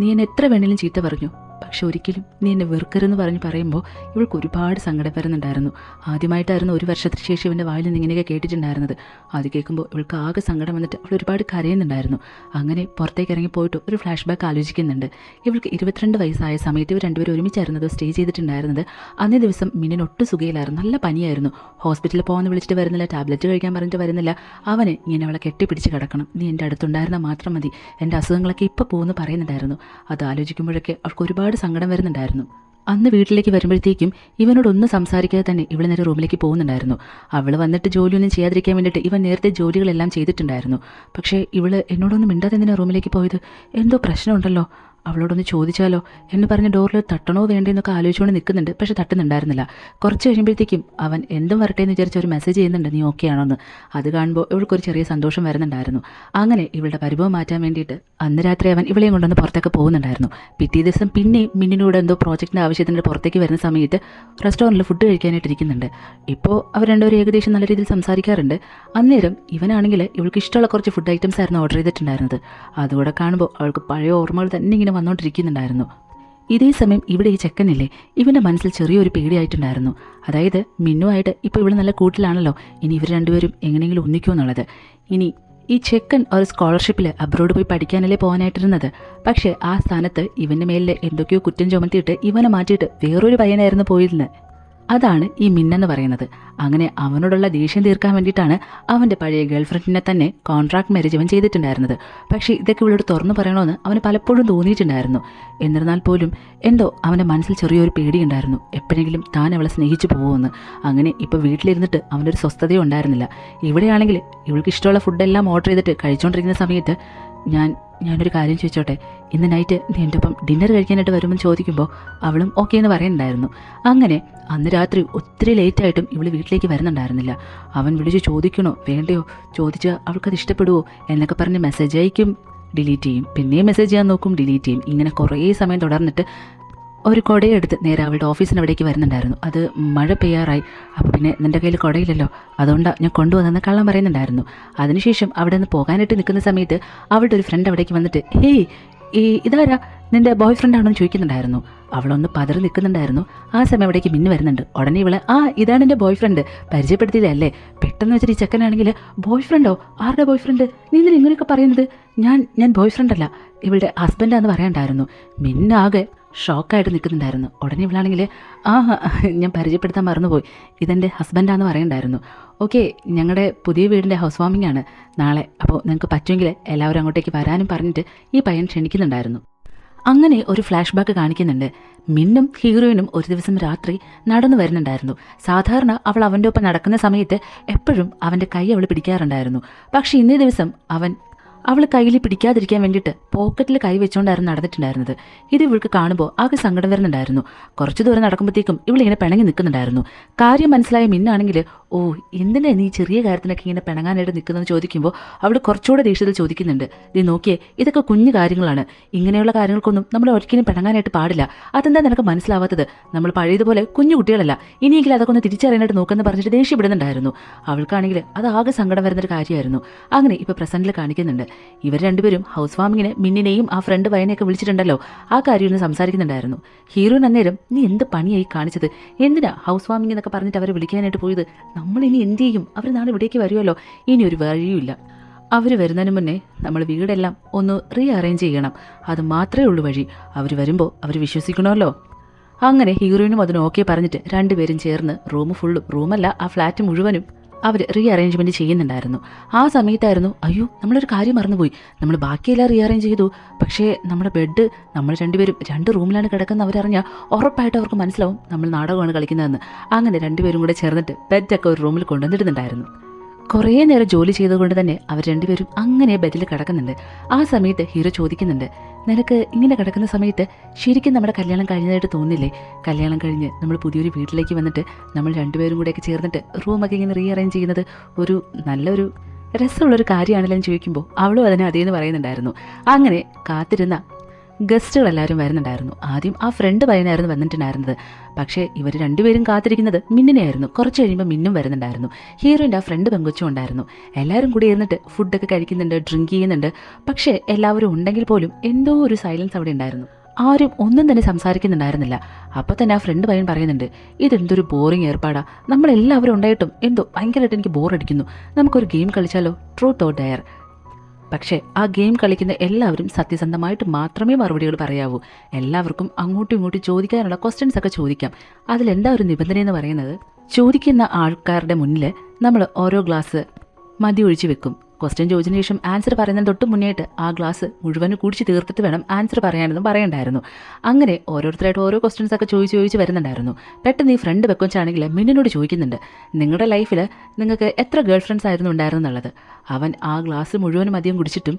A: നീ എന്നെ എത്ര വേണേലും ചീത്ത പറഞ്ഞു, പക്ഷെ ഒരിക്കലും നീ എന്നെ വെറുക്കരുതെന്ന് പറയുമ്പോൾ ഇവൾക്ക് ഒരുപാട് സങ്കടം വരുന്നുണ്ടായിരുന്നു. ആദ്യമായിട്ടായിരുന്നു ഒരു വർഷത്തിന് ശേഷം ഇവൻ്റെ വായിൽ നിന്ന് ഇങ്ങനെയൊക്കെ കേട്ടിട്ടുണ്ടായിരുന്നത്. അത് കേൾക്കുമ്പോൾ ഇവൾക്ക് ആകെ സങ്കടം വന്നിട്ട് അവൾ ഒരുപാട് കരയുന്നുണ്ടായിരുന്നു. അങ്ങനെ പുറത്തേക്ക് ഇറങ്ങി പോയിട്ട് ഒരു ഫ്ലാഷ് ബാക്ക് ആലോചിക്കുന്നുണ്ട്. ഇവൾക്ക് 22 വയസ്സായ സമയത്ത് ഇവർ രണ്ടുപേരും ഒരുമിച്ചായിരുന്നത് സ്റ്റേ ചെയ്തിട്ടുണ്ടായിരുന്നത്. അന്നേ ദിവസം മിന്നിന് ഒട്ടും സുഖയിലായിരുന്നു, നല്ല പനിയായിരുന്നു. ഹോസ്പിറ്റലിൽ പോകാൻ വിളിച്ചിട്ട് വരുന്നില്ല, ടാബ്ലറ്റ് കഴിക്കാൻ പറഞ്ഞിട്ട് വരുന്നില്ല. അവന് ഇങ്ങനെ അവളെ കെട്ടിപ്പിടിച്ച് കിടക്കണം, നീ എൻ്റെ അടുത്തുണ്ടായിരുന്നാൽ മാത്രം മതി, എൻ്റെ അസുഖങ്ങളൊക്കെ ഇപ്പോൾ പോകുമെന്ന് പറയുന്നുണ്ടായിരുന്നു. അത് ആലോചിക്കുമ്പോഴൊക്കെ അവൾക്ക് ഒരുപാട് സങ്കടം വരുന്നുണ്ടായിരുന്നു. അന്ന് വീട്ടിലേക്ക് വരുമ്പോഴത്തേക്കും ഇവനോടൊന്നും സംസാരിക്കാതെ തന്നെ ഇവൾ നേരെ റൂമിലേക്ക് പോകുന്നുണ്ടായിരുന്നു. അവൾ വന്നിട്ട് ജോലിയൊന്നും ചെയ്യാതിരിക്കാൻ വേണ്ടിയിട്ട് ഇവൻ നേരത്തെ ജോലികളെല്ലാം ചെയ്തിട്ടുണ്ടായിരുന്നു. പക്ഷേ ഇവൾ എന്നോടൊന്നും മിണ്ടാതെ എന്തിനാണ് റൂമിലേക്ക് പോയത്, എന്തോ പ്രശ്നമുണ്ടല്ലോ, അവളോടൊന്ന് ചോദിച്ചാലോ എന്ന് പറഞ്ഞ് ഡോറിൽ തട്ടണോ വേണ്ടെന്നൊക്കെ ആലോചിച്ചുകൊണ്ട് നിൽക്കുന്നുണ്ട്. പക്ഷെ തട്ടുന്നുണ്ടായിരുന്നില്ല. കുറച്ച് കഴിയുമ്പോഴത്തേക്കും അവൻ എന്തും വരട്ടെ എന്ന് വിചാരിച്ച് ഒരു മെസ്സേജ് ചെയ്യുന്നുണ്ട്, നീ ഓക്കെ ആണോന്ന്. അത് കാണുമ്പോൾ ഇവൾക്കൊരു ചെറിയ സന്തോഷം വരുന്നുണ്ടായിരുന്നു. അങ്ങനെ ഇവളുടെ പരിഭവം മാറ്റാൻ വേണ്ടിയിട്ട് അന്ന് രാത്രി അവൻ ഇവളെയും കൊണ്ടൊന്ന് പുറത്തൊക്കെ പോകുന്നുണ്ടായിരുന്നു. പിറ്റേ ദിവസം പിന്നെയും മിന്നിനോട് എന്തോ പ്രോജക്റ്റിൻ്റെ ആവശ്യത്തിൻ്റെ പുറത്തേക്ക് വരുന്ന സമയത്ത് റെസ്റ്റോറൻറ്റിൽ ഫുഡ് കഴിക്കാനായിട്ടിരിക്കുന്നുണ്ട്. ഇപ്പോൾ അവർ രണ്ടുപേരും ഏകദേശം നല്ല രീതിയിൽ സംസാരിക്കാറുണ്ട്. അന്നേരം ഇവനാണെങ്കിൽ ഇവൾക്ക് ഇഷ്ടമുള്ള കുറച്ച് ഫുഡ് ഐറ്റംസ് ആയിരുന്നു ഓർഡർ ചെയ്തിട്ടുണ്ടായിരുന്നത്. അതുകൂടെ കാണുമ്പോൾ അവൾക്ക് പഴയ ഓർമ്മകൾ തന്നെ ഇങ്ങനെ വന്നുകൊണ്ടിരിക്കുന്നുണ്ടായിരുന്നു. ഇതേ സമയം ഇവിടെ ഈ ചെക്കനില്ലേ, ഇവൻ്റെ മനസ്സിൽ ചെറിയൊരു പേടിയായിട്ടുണ്ടായിരുന്നു. അതായത് മിന്നുമായിട്ട് ഇപ്പോൾ ഇവൾ നല്ല കൂട്ടിലാണല്ലോ, ഇനി ഇവർ രണ്ടുപേരും എങ്ങനെയെങ്കിലും ഒന്നിക്കുമോ എന്നുള്ളത്. ഇനി ഈ ചെക്കൻ ഒരു സ്കോളർഷിപ്പിൽ അബ്രോഡ് പോയി പഠിക്കാനല്ലേ പോകാനായിട്ടിരുന്നത്. പക്ഷേ ആ സ്ഥാനത്ത് ഇവൻ്റെ മേലിൽ എന്തൊക്കെയോ കുറ്റം ചുമത്തിയിട്ട് ഇവനെ മാറ്റിയിട്ട് വേറൊരു പയ്യനായിരുന്നു പോയിരുന്നത്. അതാണ് ഈ മിന്നെന്ന് പറയുന്നത്. അങ്ങനെ അവനോടുള്ള ദേഷ്യം തീർക്കാൻ വേണ്ടിയിട്ടാണ് അവൻ്റെ പഴയ ഗേൾഫ്രണ്ടിനെ തന്നെ കോൺട്രാക്ട് മാരേജ് അവൻ ചെയ്തിട്ടുണ്ടായിരുന്നത്. പക്ഷേ ഇതൊക്കെ ഇവളോട് തുറന്നു പറയണമെന്ന് അവന് പലപ്പോഴും തോന്നിയിട്ടുണ്ടായിരുന്നു. എന്നിരുന്നാൽ പോലും എന്തോ അവൻ്റെ മനസ്സിൽ ചെറിയൊരു പേടിയുണ്ടായിരുന്നു, എപ്പോഴെങ്കിലും താൻ അവളെ സ്നേഹിച്ചു പോകുമെന്ന്. അങ്ങനെ ഇപ്പോൾ വീട്ടിലിരുന്നിട്ട് അവനൊരു സ്വസ്ഥതയും ഉണ്ടായിരുന്നില്ല. ഇവിടെയാണെങ്കിൽ ഇവൾക്ക് ഇഷ്ടമുള്ള ഫുഡെല്ലാം ഓർഡർ ചെയ്തിട്ട് കഴിച്ചുകൊണ്ടിരിക്കുന്ന സമയത്ത് ഞാനൊരു കാര്യം ചോദിച്ചോട്ടെ, ഇന്ന് നൈറ്റ് നീ എൻ്റെ ഒപ്പം ഡിന്നർ കഴിക്കാനായിട്ട് വരുമെന്ന് ചോദിക്കുമ്പോൾ അവളും ഓക്കെ എന്ന് പറയുന്നുണ്ടായിരുന്നു. അങ്ങനെ അന്ന് രാത്രി ഒത്തിരി ലേറ്റായിട്ടും ഇവൾ വീട്ടിലേക്ക് വരുന്നുണ്ടായിരുന്നില്ല. അവൻ വിളിച്ച് ചോദിക്കണോ വേണ്ടയോ, ചോദിച്ചാൽ അവൾക്കത് ഇഷ്ടപ്പെടുമോ എന്നൊക്കെ പറഞ്ഞ് മെസ്സേജ് അയക്കും, ഡിലീറ്റ് ചെയ്യും, പിന്നെയും മെസ്സേജ് ചെയ്യാൻ നോക്കും, ഡിലീറ്റ് ചെയ്യും. ഇങ്ങനെ കുറേ സമയം തുടർന്നിട്ട് ഒരു കുടയെടുത്ത് നേരെ അവളുടെ ഓഫീസിന് അവിടേക്ക് വരുന്നുണ്ടായിരുന്നു. അത് മഴ പെയ്യാറായി. അപ്പോൾ പിന്നെ നിൻ്റെ കയ്യിൽ കുടയില്ലല്ലോ, അതുകൊണ്ടാണ് ഞാൻ കൊണ്ടുവന്നെന്ന് കള്ളം പറയുന്നുണ്ടായിരുന്നു. അതിനുശേഷം അവിടെ നിന്ന് പോകാനായിട്ട് നിൽക്കുന്ന സമയത്ത് അവളുടെ ഒരു ഫ്രണ്ട് അവിടേക്ക് വന്നിട്ട്, ഹേയ് ഇതാരാ നിന്റെ ബോയ് ഫ്രണ്ട് ആണെന്ന് ചോദിക്കുന്നുണ്ടായിരുന്നു. അവളൊന്ന് പതറി നിൽക്കുന്നുണ്ടായിരുന്നു. ആ സമയം അവിടേക്ക് മിന്നു വരുന്നുണ്ട്. ഉടനെ ഇവള് ഇതാണ് എൻ്റെ ബോയ് ഫ്രണ്ട്, പരിചയപ്പെടുത്തിയതല്ലേ. പെട്ടെന്ന് വെച്ചിട്ട് ഈ ചെക്കനാണെങ്കിൽ ബോയ് ഫ്രണ്ടോ, ആരുടെ ബോയ് ഫ്രണ്ട്, നീ എന്തിനാ ഇങ്ങനെയൊക്കെ പറയുന്നത്, ഞാൻ ബോയ് ഫ്രണ്ട് അല്ല, ഇവളുടെ ഹസ്ബൻഡാന്ന് പറയണ്ടായിരുന്നു. മിന്നാകെ ഷോക്കായിട്ട് നിൽക്കുന്നുണ്ടായിരുന്നു. ഉടനെ ഇവളാണെങ്കിൽ ഞാൻ പരിചയപ്പെടുത്താൻ മറന്നുപോയി, ഇതെൻ്റെ ഹസ്ബൻഡാന്ന് പറയണ്ടായിരുന്നു. ഓക്കെ, ഞങ്ങളുടെ പുതിയ വീടിൻ്റെ ഹൗസ് വാമിംഗ് ആണ് നാളെ, അപ്പോൾ നിങ്ങൾക്ക് പറ്റുമെങ്കിൽ എല്ലാവരും അങ്ങോട്ടേക്ക് വരാനും പറഞ്ഞിട്ട് ഈ പയ്യൻ ക്ഷണിക്കുന്നുണ്ടായിരുന്നു. അങ്ങനെ ഒരു ഫ്ലാഷ് ബാക്ക് കാണിക്കുന്നുണ്ട്. മിന്നും ഹീറോയിനും ഒരു ദിവസം രാത്രി നടന്നു വരുന്നുണ്ടായിരുന്നു. സാധാരണ അവൾ അവൻ്റെ ഒപ്പം നടക്കുന്ന സമയത്ത് എപ്പോഴും അവൻ്റെ കൈ അവൾ പിടിക്കാറുണ്ടായിരുന്നു. പക്ഷേ ഇന്നേ ദിവസം അവൾ കയ്യിൽ പിടിക്കാതിരിക്കാൻ വേണ്ടിയിട്ട് പോക്കറ്റിൽ കൈ വെച്ചുകൊണ്ടായിരുന്നു നടന്നിട്ടുണ്ടായിരുന്നത്. ഇത് ഇവൾക്ക് കാണുമ്പോൾ ആകെ സങ്കടം വരുന്നുണ്ടായിരുന്നു. കുറച്ചു ദൂരം നടക്കുമ്പോഴത്തേക്കും ഇവളിങ്ങനെ പിണങ്ങി നിൽക്കുന്നുണ്ടായിരുന്നു. കാര്യം മനസ്സിലായ മിന്നാണെങ്കിൽ എന്തിനാ നീ ചെറിയ കാര്യത്തിനൊക്കെ ഇങ്ങനെ പിണങ്ങാനായിട്ട് നിൽക്കുന്നതെന്ന് ചോദിക്കുമ്പോൾ അവൾ കുറച്ചുകൂടെ ദേഷ്യത്തിൽ ചോദിക്കുന്നുണ്ട്. നീ നോക്കിയേ, ഇതൊക്കെ കുഞ്ഞു കാര്യങ്ങളാണ്, ഇങ്ങനെയുള്ള കാര്യങ്ങൾക്കൊന്നും നമ്മൾ ഒരിക്കലും പിണങ്ങാനായിട്ട് പാടില്ല. അതെന്താ നിനക്ക് മനസ്സിലാവാത്തത്, നമ്മൾ പഴയതുപോലെ കുഞ്ഞു കുട്ടികളല്ല, ഇനിയെങ്കിലും അതൊക്കെ ഒന്ന് തിരിച്ചറിയാനായിട്ട് നോക്കുമെന്ന് പറഞ്ഞിട്ട് ദേഷ്യപ്പെടുന്നുണ്ടായിരുന്നു. അവൾക്കാണെങ്കിൽ അത് ആകെ സങ്കടം വരുന്നൊരു കാര്യമായിരുന്നു. അങ്ങനെ ഇപ്പോൾ പ്രസന്റിൽ കാണിക്കുന്നുണ്ട്. ഇവർ രണ്ടുപേരും ഹൗസ് വാമിങ്ങിന് മിന്നിനെയും ആ ഫ്രണ്ട് വയനെയൊക്കെ വിളിച്ചിട്ടുണ്ടല്ലോ, ആ കാര്യം ഒന്ന് സംസാരിക്കുന്നുണ്ടായിരുന്നു. ഹീറോയിൻ അന്നേരം നീ എന്ത് പണിയായി കാണിച്ചത്, എന്തിനാ ഹൗസ് വാമിംഗ് എന്നൊക്കെ പറഞ്ഞിട്ട് അവരെ വിളിക്കാനായിട്ട് പോയത്, നമ്മളിനി എന്ത് ചെയ്യും, അവർ നാളെ ഇവിടേക്ക് വരുമല്ലോ, ഇനി ഒരു വഴിയുമില്ല, അവർ വരുന്നതിന് മുന്നേ നമ്മൾ വീടെല്ലാം ഒന്ന് റീഅറേഞ്ച് ചെയ്യണം, അത് മാത്രമേ ഉള്ളൂ വഴി, അവർ വരുമ്പോൾ അവർ വിശ്വസിക്കണമല്ലോ. അങ്ങനെ ഹീറോയിനും അതിന് ഓക്കെ പറഞ്ഞിട്ട് രണ്ടുപേരും ചേർന്ന് റൂമല്ല ആ ഫ്ലാറ്റ് മുഴുവനും അവർ റീഅറേഞ്ച്മെൻറ്റ് ചെയ്യുന്നുണ്ടായിരുന്നു. ആ സമയത്തായിരുന്നു നമ്മളൊരു കാര്യം മറന്നുപോയി, നമ്മൾ ബാക്കിയെല്ലാം റീഅറേഞ്ച് ചെയ്തു, പക്ഷേ നമ്മുടെ ബെഡ് നമ്മൾ രണ്ടുപേരും 2 റൂമിലാണ് കിടക്കുന്നത് അവരറിഞ്ഞാൽ ഉറപ്പായിട്ട് അവർക്ക് മനസ്സിലാവും നമ്മൾ നാടകമാണ് കളിക്കുന്നതെന്ന്. അങ്ങനെ രണ്ടുപേരും കൂടെ ചേർന്നിട്ട് ബെഡൊക്കെ ഒരു റൂമിൽ കൊണ്ടുവന്നിടുന്നുണ്ടായിരുന്നു. കുറേ നേരം ജോലി ചെയ്തുകൊണ്ട് തന്നെ അവർ രണ്ടുപേരും അങ്ങനെ ബെഡിൽ കിടക്കുന്നുണ്ട്. ആ സമയത്ത് ഹീറോ ചോദിക്കുന്നുണ്ട്, നിനക്ക് ഇങ്ങനെ കിടക്കുന്ന സമയത്ത് ശരിക്കും നമ്മുടെ കല്യാണം കഴിഞ്ഞതായിട്ട് തോന്നില്ലേ, കല്യാണം കഴിഞ്ഞ് നമ്മൾ പുതിയൊരു വീട്ടിലേക്ക് വന്നിട്ട് നമ്മൾ രണ്ടുപേരും കൂടെയൊക്കെ ചേർന്നിട്ട് റൂമൊക്കെ ഇങ്ങനെ റീഅറേഞ്ച് ചെയ്യുന്നത് ഒരു നല്ലൊരു രസമുള്ളൊരു കാര്യമാണല്ലോ എന്ന് ചോദിക്കുമ്പോൾ അവളും അതിനെ അതേന്ന് പറയുന്നുണ്ടായിരുന്നു. അങ്ങനെ കാത്തിരുന്ന ഗസ്റ്റുകളെല്ലാവരും വരുന്നുണ്ടായിരുന്നു. ആദ്യം ആ ഫ്രണ്ട് പയ്യനായിരുന്നു വന്നിട്ടുണ്ടായിരുന്നത്. പക്ഷേ ഇവർ രണ്ടുപേരും കാത്തിരിക്കുന്നത് മിന്നിനെയായിരുന്നു. കുറച്ച് കഴിയുമ്പോൾ മിന്നും വരുന്നുണ്ടായിരുന്നു. ഹീറോയിൻ്റെ ആ ഫ്രണ്ട് പെങ്കൊച്ചും ഉണ്ടായിരുന്നു. എല്ലാവരും കൂടി ഇരുന്നിട്ട് ഫുഡൊക്കെ കഴിക്കുന്നുണ്ട്, ഡ്രിങ്ക് ചെയ്യുന്നുണ്ട്. പക്ഷേ എല്ലാവരും ഉണ്ടെങ്കിൽ പോലും എന്തോ ഒരു സൈലൻസ് അവിടെ ഉണ്ടായിരുന്നു. ആരും ഒന്നും തന്നെ സംസാരിക്കുന്നുണ്ടായിരുന്നില്ല. അപ്പോൾ തന്നെ ആ ഫ്രണ്ട് പയ്യൻ പറയുന്നുണ്ട്, ഇതെന്തൊരു ബോറിങ് ഏർപ്പാടാ, നമ്മളെല്ലാവരും ഉണ്ടായിട്ടും എന്തോ ഭയങ്കരമായിട്ട് എനിക്ക് ബോറടിക്കുന്നു, നമുക്കൊരു ഗെയിം കളിച്ചാലോ, ട്രൂത്ത് ഓർ ഡെയർ. പക്ഷേ ആ ഗെയിം കളിക്കുന്ന എല്ലാവരും സത്യസന്ധമായിട്ട് മാത്രമേ മറുപടികൾ പറയാവൂ. എല്ലാവർക്കും അങ്ങോട്ടും ഇങ്ങോട്ടും ചോദിക്കാനുള്ള ക്വസ്റ്റ്യൻസ് ഒക്കെ ചോദിക്കാം. അതിലെന്താ ഒരു നിബന്ധന എന്ന് പറയുന്നത്, ചോദിക്കുന്ന ആൾക്കാരുടെ മുന്നിൽ നമ്മൾ ഓരോ ഗ്ലാസ് മദ്യം ഒഴിച്ച് വെക്കും. ക്വസ്റ്റ്യൻ ചോദിച്ചതിന് ശേഷം ആൻസർ പറയുന്നതിന് തൊട്ട് മുന്നേയായിട്ട് ആ ഗ്ലാസ് മുഴുവനും കുടിച്ച് തീർത്തിട്ട് വേണം ആൻസർ പറയാനെന്നും പറയണ്ടായിരുന്നു. അങ്ങനെ ഓരോരുത്തരായിട്ട് ഓരോ ക്വസ്റ്റ്യൻസ് ഒക്കെ ചോദിച്ച് വരുന്നുണ്ടായിരുന്നു. പെട്ടെന്ന് ഈ ഫ്രണ്ട് വെക്കൊച്ചാണെങ്കിൽ മിന്നിനോട് ചോദിക്കുന്നുണ്ട്, നിങ്ങളുടെ ലൈഫിൽ നിങ്ങൾക്ക് എത്ര ഗേൾ ഫ്രണ്ട്സ് ആയിരുന്നു ഉണ്ടായിരുന്നുള്ളത്. അവൻ ആ ഗ്ലാസ് മുഴുവനും മദ്യം കുടിച്ചിട്ടും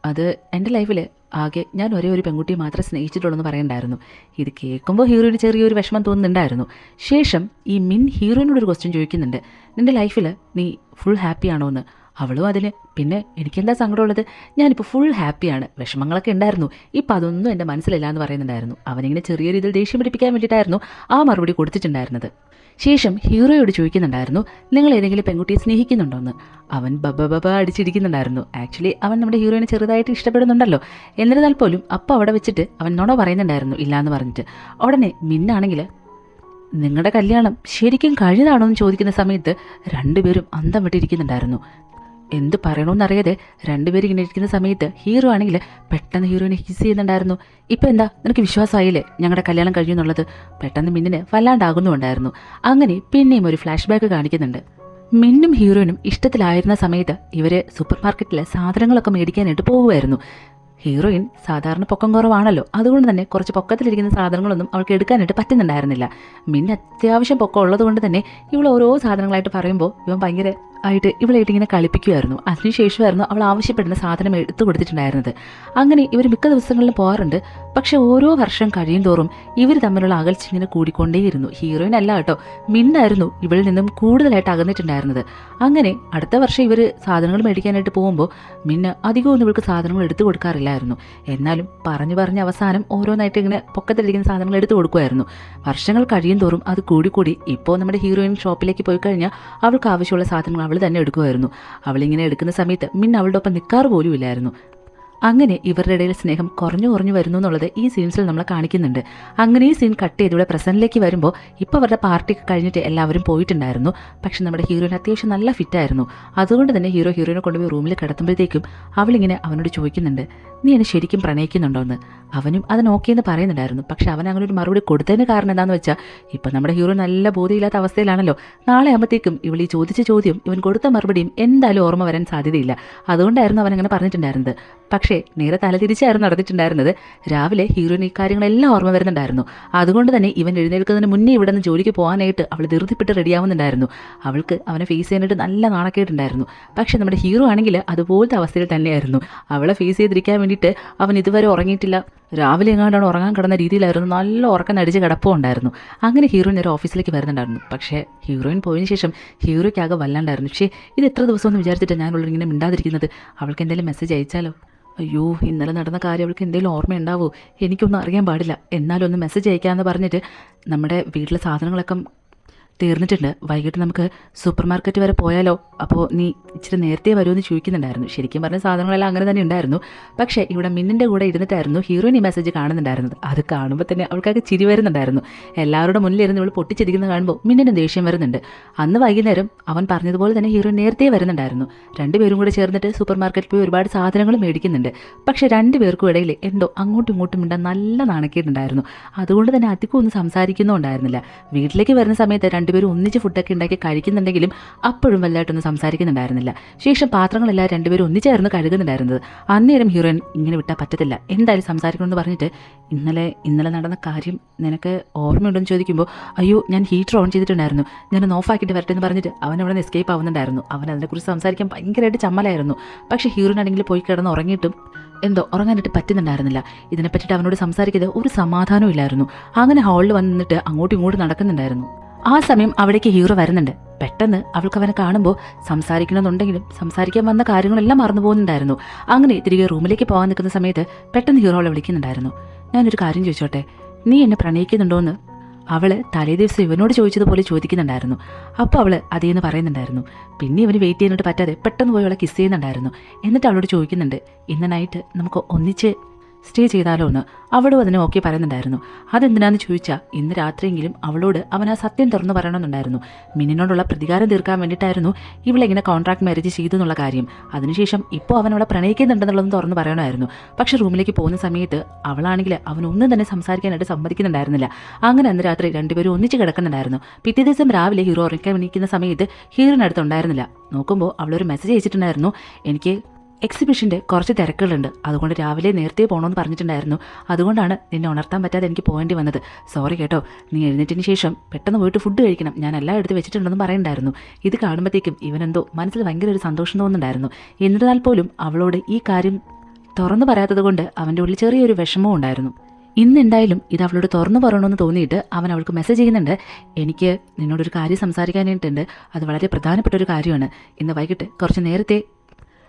A: അത് എൻ്റെ ലൈഫിൽ ആകെ ഞാൻ ഒരേ ഒരു പെൺകുട്ടിയെ മാത്രമേ സ്നേഹിച്ചിട്ടുള്ളൂ എന്ന് പറയണ്ടായിരുന്നു. ഇത് കേൾക്കുമ്പോൾ ഹീറോയിന് ചെറിയൊരു വിഷമം തോന്നുന്നുണ്ടായിരുന്നു. ശേഷം ഈ മിൻ ഹീറോയിനോടൊരു ക്വസ്റ്റ്യൻ ചോദിക്കുന്നുണ്ട്, നിൻ്റെ ലൈഫിൽ നീ ഫുൾ ഹാപ്പി ആണോ എന്ന്. അവളും അതിന് പിന്നെ എനിക്കെന്താ സങ്കടമുള്ളത്, ഞാനിപ്പോൾ ഫുൾ ഹാപ്പിയാണ്, വിഷമങ്ങളൊക്കെ ഉണ്ടായിരുന്നു, ഇപ്പം അതൊന്നും എൻ്റെ മനസ്സിലില്ല എന്ന് പറയുന്നുണ്ടായിരുന്നു. അവനിങ്ങനെ ചെറിയ രീതിയിൽ ദേഷ്യം പിടിപ്പിക്കാൻ വേണ്ടിയിട്ടായിരുന്നു ആ മറുപടി കൊടുത്തിട്ടുണ്ടായിരുന്നത്. ശേഷം ഹീറോയോട് ചോദിക്കുന്നുണ്ടായിരുന്നു, നിങ്ങൾ ഏതെങ്കിലും പെൺകുട്ടിയെ സ്നേഹിക്കുന്നുണ്ടോയെന്ന്. അവൻ ബബ അടിച്ചിരിക്കുന്നുണ്ടായിരുന്നു. ആക്ച്വലി അവൻ നമ്മുടെ ഹീറോയിനെ ചെറുതായിട്ട് ഇഷ്ടപ്പെടുന്നുണ്ടല്ലോ. എന്നിരുന്നാൽ പോലും അപ്പോൾ അവിടെ വെച്ചിട്ട് അവൻ നുണ പറയുന്നുണ്ടായിരുന്നു ഇല്ലയെന്ന് പറഞ്ഞിട്ട്. ഉടനെ മിന്നാണെങ്കിൽ നിങ്ങളുടെ കല്യാണം ശരിക്കും കഴിഞ്ഞതാണോ എന്ന് ചോദിക്കുന്ന സമയത്ത് രണ്ടുപേരും അന്തം വിട്ടിരിക്കുന്നുണ്ടായിരുന്നു. എന്ത് പറയണമെന്നറിയാതെ രണ്ടുപേരും ഇങ്ങനെ ഇരിക്കുന്ന സമയത്ത് ഹീറോ ആണെങ്കിൽ പെട്ടെന്ന് ഹീറോയിനെ ഹിസ് ചെയ്യുന്നുണ്ടായിരുന്നു. ഇപ്പം എന്താ നിനക്ക് വിശ്വാസമായില്ലേ ഞങ്ങളുടെ കല്യാണം കഴിഞ്ഞു എന്നുള്ളത്. പെട്ടെന്ന് മിന്നിന് വല്ലാണ്ടാകുന്നുണ്ടായിരുന്നു. അങ്ങനെ പിന്നെയും ഒരു ഫ്ലാഷ് ബാക്ക് കാണിക്കുന്നുണ്ട്. മിന്നും ഹീറോയിനും ഇഷ്ടത്തിലായിരുന്ന സമയത്ത് ഇവർ സൂപ്പർ മാർക്കറ്റിലെ സാധനങ്ങളൊക്കെ മേടിക്കാനായിട്ട് പോകുമായിരുന്നു. ഹീറോയിൻ സാധാരണ പൊക്കം കുറവാണല്ലോ, അതുകൊണ്ട് തന്നെ കുറച്ച് പൊക്കത്തിലിരിക്കുന്ന സാധനങ്ങളൊന്നും അവൾക്ക് എടുക്കാനായിട്ട് പറ്റുന്നുണ്ടായിരുന്നില്ല. മിന്ന് അത്യാവശ്യം പൊക്കം ഉള്ളത് കൊണ്ട് തന്നെ ഇവൾ ഓരോ സാധനങ്ങളായിട്ട് പറയുമ്പോൾ ഇവൻ ഭയങ്കര ആയിട്ട് ഇവളായിട്ട് ഇങ്ങനെ കളിപ്പിക്കുമായിരുന്നു. അതിനുശേഷമായിരുന്നു അവൾ ആവശ്യപ്പെടുന്ന സാധനം എടുത്തു കൊടുത്തിട്ടുണ്ടായിരുന്നത്. അങ്ങനെ ഇവർ മിക്ക ദിവസങ്ങളിലും പോകാറുണ്ട്. പക്ഷെ ഓരോ വർഷം കഴിയും തോറും ഇവർ തമ്മിലുള്ള അകൽച്ച ഇങ്ങനെ കൂടിക്കൊണ്ടേയിരുന്നു. ഹീറോയിൻ അല്ല കേട്ടോ, മിന്നായിരുന്നു ഇവളിൽ നിന്നും കൂടുതലായിട്ട് അകന്നിട്ടുണ്ടായിരുന്നത്. അങ്ങനെ അടുത്ത വർഷം ഇവർ സാധനങ്ങൾ മേടിക്കാനായിട്ട് പോകുമ്പോൾ മിന്ന അധികമൊന്നും ഇവൾക്ക് സാധനങ്ങൾ എടുത്തു കൊടുക്കാറില്ലായിരുന്നു. എന്നാലും പറഞ്ഞ് അവസാനം ഓരോന്നായിട്ട് ഇങ്ങനെ പൊക്കത്തിലിരിക്കുന്ന സാധനങ്ങൾ എടുത്തു കൊടുക്കുമായിരുന്നു. വർഷങ്ങൾ കഴിയും തോറും അത് കൂടിക്കൂടി ഇപ്പോൾ നമ്മുടെ ഹീറോയിൻ ഷോപ്പിലേക്ക് പോയി കഴിഞ്ഞാൽ അവൾക്ക് ആവശ്യമുള്ള സാധനങ്ങൾ അവൾ തന്നെ എടുക്കുമായിരുന്നു. അവളിങ്ങനെ എടുക്കുന്ന സമയത്ത് മിന്ന അവളുടെ ഒപ്പം നിൽക്കാറ് പോലും ഇല്ലായിരുന്നു. അങ്ങനെ ഇവരുടെ ഇടയിൽ സ്നേഹം കുറഞ്ഞു കുറഞ്ഞു വരുന്നു എന്നുള്ളത് ഈ സീൻസിൽ നമ്മൾ കാണിക്കുന്നുണ്ട്. അങ്ങനെ ഈ സീൻ കട്ട് ചെയ്ത് ഇവിടെ പ്രസന്റിലേക്ക് വരുമ്പോൾ ഇപ്പോൾ അവരുടെ പാർട്ടിയൊക്കെ കഴിഞ്ഞിട്ട് എല്ലാവരും പോയിട്ടുണ്ടായിരുന്നു. പക്ഷെ നമ്മുടെ ഹീറോയിന് അത്യാവശ്യം നല്ല ഫിറ്റായിരുന്നു. അതുകൊണ്ട് തന്നെ ഹീറോയിനെ കൊണ്ടുപോയി റൂമിൽ കിടത്തുമ്പോഴത്തേക്കും അവളിങ്ങനെ അവനോട് ചോദിക്കുന്നുണ്ട്, നീ എന്നെ ശരിക്കും പ്രണയിക്കുന്നുണ്ടോ എന്ന്. അവനും അത് നോക്കിയെന്ന് പറയുന്നുണ്ടായിരുന്നു. പക്ഷെ അവൻ അങ്ങനെ ഒരു മറുപടി കൊടുത്തതിന് കാരണം എന്താണെന്ന് വെച്ചാൽ ഇപ്പം നമ്മുടെ ഹീറോ നല്ല ബോധമില്ലാത്ത അവസ്ഥയിലാണല്ലോ. നാളെ ആകുമ്പോഴത്തേക്കും ഇവൾ ഈ ചോദിച്ച ചോദ്യം ഇവൻ കൊടുത്ത മറുപടിയും എന്തായാലും ഓർമ്മ വരാൻ സാധ്യതയില്ല. അതുകൊണ്ടായിരുന്നു അവൻ അങ്ങനെ പറഞ്ഞിട്ടുണ്ടായിരുന്നത്. പക്ഷേ നേരെ തലതിരിച്ചായിരുന്നു നടന്നിട്ടുണ്ടായിരുന്നത്. രാവിലെ ഹീറോയിന് ഈ കാര്യങ്ങളെല്ലാം ഓർമ്മ വരുന്നുണ്ടായിരുന്നു. അതുകൊണ്ട് തന്നെ ഇവൻ എഴുന്നേൽക്കുന്നതിന് മുന്നേ ഇവിടെ നിന്ന് ജോലിക്ക് പോകാനായിട്ട് അവൾ ധൃതിപ്പെട്ട് റെഡിയാവുന്നുണ്ടായിരുന്നു. അവൾക്ക് അവനെ ഫേസ് ചെയ്യാനായിട്ട് നല്ല നാണക്കേട്ടുണ്ടായിരുന്നു. പക്ഷെ നമ്മുടെ ഹീറോ ആണെങ്കിൽ അതുപോലത്തെ അവസ്ഥയിൽ തന്നെയായിരുന്നു. അവളെ ഫേസ് ചെയ്തിരിക്കാൻ വേണ്ടിയിട്ട് അവൻ ഇതുവരെ ഉറങ്ങിയിട്ടില്ല. രാവിലെ എങ്ങാണ്ടാണ് ഉറങ്ങാൻ കിടന്ന രീതിയിലായിരുന്നു. നല്ല ഉറക്കം നടിച്ച് കിടപ്പും ഉണ്ടായിരുന്നു. അങ്ങനെ ഹീറോയിൻ ഒരു ഓഫീസിലേക്ക് വരുന്നുണ്ടായിരുന്നു. പക്ഷേ ഹീറോയിൻ പോയതിന് ശേഷം ഹീറോയ്ക്കാകെ വല്ലാണ്ടായിരുന്നു. പക്ഷേ ഇത് എത്ര ദിവസം എന്ന് വിചാരിച്ചിട്ട് ഞാനുള്ളവർ ഇങ്ങനെ മിണ്ടാതിരിക്കുന്നത്. അവൾക്ക് എന്തെങ്കിലും മെസ്സേജ് അയച്ചാലോ? അയ്യോ, ഇന്നലെ നടന്ന കാര്യം അവൾക്ക് എന്തെങ്കിലും ഓർമ്മയുണ്ടാവോ? എനിക്കൊന്നും അറിയാൻ പാടില്ല. എന്നാലും ഒന്ന് മെസ്സേജ് അയക്കാമെന്ന് പറഞ്ഞിട്ട് നമ്മുടെ വീട്ടിലെ സാധനങ്ങളൊക്കെ തീർന്നിട്ടുണ്ട്. വൈകിട്ട് നമുക്ക് സൂപ്പർ മാർക്കറ്റ് വരെ പോയാലോ? അപ്പോൾ നീ ഇച്ചിരി നേരത്തെ വരുമെന്ന് ചോദിക്കുന്നുണ്ടായിരുന്നു. ശരിക്കും പറഞ്ഞ സാധനങ്ങളെല്ലാം അങ്ങനെ തന്നെ ഉണ്ടായിരുന്നു. പക്ഷേ ഇവിടെ മിന്നിൻ്റെ കൂടെ ഇരുന്നിട്ടായിരുന്നു ഹീറോയിൻ ഈ മെസ്സേജ് കാണുന്നുണ്ടായിരുന്നത്. അത് കാണുമ്പോൾ തന്നെ അവൾക്കൊക്കെ ചിരി വരുന്നുണ്ടായിരുന്നു. എല്ലാവരുടെ മുന്നിലിരുന്ന് ഇവൾ പൊട്ടിച്ചിരിക്കുന്നത് കാണുമ്പോൾ മിന്നിന് ദേഷ്യം വരുന്നുണ്ട്. അന്ന് വൈകുന്നേരം അവൻ പറഞ്ഞതുപോലെ തന്നെ ഹീറോയിൻ നേരത്തെ വരുന്നുണ്ടായിരുന്നു. രണ്ടുപേരും കൂടെ ചേർന്നിട്ട് സൂപ്പർ മാർക്കറ്റിൽ പോയി ഒരുപാട് സാധനങ്ങൾ മേടിക്കുന്നുണ്ട്. പക്ഷേ രണ്ടുപേർക്കും ഇടയിൽ എന്തോ അങ്ങോട്ടും ഇങ്ങോട്ടും മിണ്ടാൻ നല്ല നാണക്കേട്ടുണ്ടായിരുന്നു. അതുകൊണ്ട് തന്നെ അധികം ഒന്നും സംസാരിക്കുന്നുണ്ടായിരുന്നില്ല. വീട്ടിലേക്ക് വരുന്ന സമയത്ത് രണ്ടുപേരും ഒന്നിച്ച് ഫുഡൊക്കെ ഉണ്ടാക്കി കഴിക്കുന്നുണ്ടെങ്കിലും അപ്പോഴും വലുതായിട്ടൊന്നും സംസാരിക്കുന്നുണ്ടായിരുന്നില്ല. ശേഷം പാത്രങ്ങളെല്ലാം രണ്ടുപേരും ഒന്നിച്ചായിരുന്നു കഴുകുന്നുണ്ടായിരുന്നത്. അന്നേരം ഹീറോയിൻ ഇങ്ങനെ വിട്ടാൽ പറ്റത്തില്ല, എന്തായാലും സംസാരിക്കണമെന്ന് പറഞ്ഞിട്ട് ഇന്നലെ നടന്ന കാര്യം നിനക്ക് ഓർമ്മയുണ്ടെന്ന് ചോദിക്കുമ്പോൾ അയ്യോ ഞാൻ ഹീറ്റർ ഓൺ ചെയ്തിട്ടുണ്ടായിരുന്നു, ഞാനൊന്ന് ഓഫാക്കിയിട്ട് വരട്ടെ എന്ന് പറഞ്ഞിട്ട് അവൻ അവിടെ നിന്ന് എസ്കേപ്പ് ആവുന്നുണ്ടായിരുന്നു. അവൻ അതിനെക്കുറിച്ച് സംസാരിക്കാൻ ഭയങ്കരമായിട്ട് ചമ്മലായിരുന്നു. പക്ഷേ ഹീറോയിനാണെങ്കിൽ പോയി കിടന്ന് ഉറങ്ങിയിട്ടും എന്തോ ഉറങ്ങാനായിട്ട് പറ്റുന്നുണ്ടായിരുന്നില്ല. ഇതിനെപ്പറ്റിയിട്ട് അവനോട് സംസാരിക്കുന്നത് ഒരു സമാധാനവും ഇല്ലായിരുന്നു. അങ്ങനെ ഹാളിൽ വന്നിട്ട് അങ്ങോട്ടും ഇങ്ങോട്ടും നടക്കുന്നുണ്ടായിരുന്നു. ആ സമയം അവിടേക്ക് ഹീറോ വരുന്നുണ്ട്. പെട്ടെന്ന് അവൾക്ക് അവനെ കാണുമ്പോൾ സംസാരിക്കണമെന്നുണ്ടെങ്കിലും സംസാരിക്കാൻ വന്ന കാര്യങ്ങളെല്ലാം മറന്നു പോകുന്നുണ്ടായിരുന്നു. അങ്ങനെ തിരികെ റൂമിലേക്ക് പോകാൻ നിൽക്കുന്ന സമയത്ത് പെട്ടെന്ന് ഹീറോ അവളെ വിളിക്കുന്നുണ്ടായിരുന്നു. ഞാനൊരു കാര്യം ചോദിച്ചോട്ടെ, നീ എന്നെ പ്രണയിക്കുന്നുണ്ടോയെന്ന് അവൾ തലേ ദിവസം ഇവനോട് ചോദിച്ചതുപോലെ ചോദിക്കുന്നുണ്ടായിരുന്നു. അപ്പോൾ അവൾ അതേന്ന് പറയുന്നുണ്ടായിരുന്നു. പിന്നെ ഇവന് വെയിറ്റ് ചെയ്യാനായിട്ട് പറ്റാതെ പെട്ടെന്ന് പോയി അവളെ കിസ് ചെയ്യുന്നുണ്ടായിരുന്നു. എന്നിട്ട് അവളോട് ചോദിക്കുന്നുണ്ട്, ഇന്ന് നൈറ്റ് നമുക്ക് ഒന്നിച്ച് സ്റ്റേ ചെയ്താലോ എന്ന്. അവളും അതിന് ഓക്കെ പറയുന്നുണ്ടായിരുന്നു. അതെന്തിനാന്ന് ചോദിച്ചാൽ ഇന്ന് രാത്രിയെങ്കിലും അവളോട് അവൻ ആ സത്യം തുറന്നു പറയണമെന്നുണ്ടായിരുന്നു. മിന്നിനോടുള്ള പ്രതികാരം തീർക്കാൻ വേണ്ടിയിട്ടായിരുന്നു ഇവളെങ്ങനെ കോൺട്രാക്ട് മാരേജ് ചെയ്തു എന്നുള്ള കാര്യം. അതിനുശേഷം ഇപ്പോൾ അവൻ അവളെ പ്രണയിക്കുന്നുണ്ടെന്നുള്ളതും തുറന്നു പറയണമായിരുന്നു. പക്ഷെ റൂമിലേക്ക് പോകുന്ന സമയത്ത് അവളാണെങ്കിൽ അവനൊന്നും തന്നെ സംസാരിക്കാനായിട്ട് സമ്മതിക്കുന്നുണ്ടായിരുന്നില്ല. അങ്ങനെ അന്ന് രാത്രി രണ്ടുപേരും ഒന്നിച്ച് കിടക്കുന്നുണ്ടായിരുന്നു. പിറ്റേ ദിവസം രാവിലെ ഹീറോ ഉറക്കാൻ എണീക്കുന്ന സമയത്ത് ഹീറോയിനടുത്തുണ്ടായിരുന്നില്ല. നോക്കുമ്പോൾ അവളൊരു മെസ്സേജ് അയച്ചിട്ടുണ്ടായിരുന്നു, എനിക്ക് എക്സിബിഷൻ്റെ കുറച്ച് തിരക്കുകളുണ്ട്, അതുകൊണ്ട് രാവിലെ നേരത്തെ പോകണമെന്ന് പറഞ്ഞിട്ടുണ്ടായിരുന്നു. അതുകൊണ്ടാണ് നിന്നെ ഉണർത്താൻ പറ്റാതെ എനിക്ക് പോകേണ്ടി വന്നത്. സോറി കേട്ടോ, നീ എഴുന്നേറ്റിന് ശേഷം പെട്ടെന്ന് പോയിട്ട് ഫുഡ് കഴിക്കണം, ഞാൻ എല്ലാം എടുത്ത് വെച്ചിട്ടുണ്ടെന്ന് പറയുന്നുണ്ടായിരുന്നു. ഇത് കാണുമ്പോഴത്തേക്കും ഇവനെന്തോ മനസ്സിൽ ഭയങ്കര ഒരു സന്തോഷം തോന്നുന്നുണ്ടായിരുന്നു. എന്നിരുന്നാൽ പോലും അവളോട് ഈ കാര്യം തുറന്നു പറയാത്തത് കൊണ്ട് അവൻ്റെ ഉള്ളിൽ ചെറിയൊരു വിഷമവും ഉണ്ടായിരുന്നു. ഇന്നെന്തായാലും ഇത് അവളോട് തുറന്നു പറയണമെന്ന് തോന്നിയിട്ട് അവൻ അവൾക്ക് മെസ്സേജ് ചെയ്യുന്നുണ്ട്, എനിക്ക് നിന്നോടൊരു കാര്യം സംസാരിക്കാനായിട്ടുണ്ട്, അത് വളരെ പ്രധാനപ്പെട്ട ഒരു കാര്യമാണ്. ഇന്ന് വൈകിട്ട് കുറച്ച് നേരത്തെ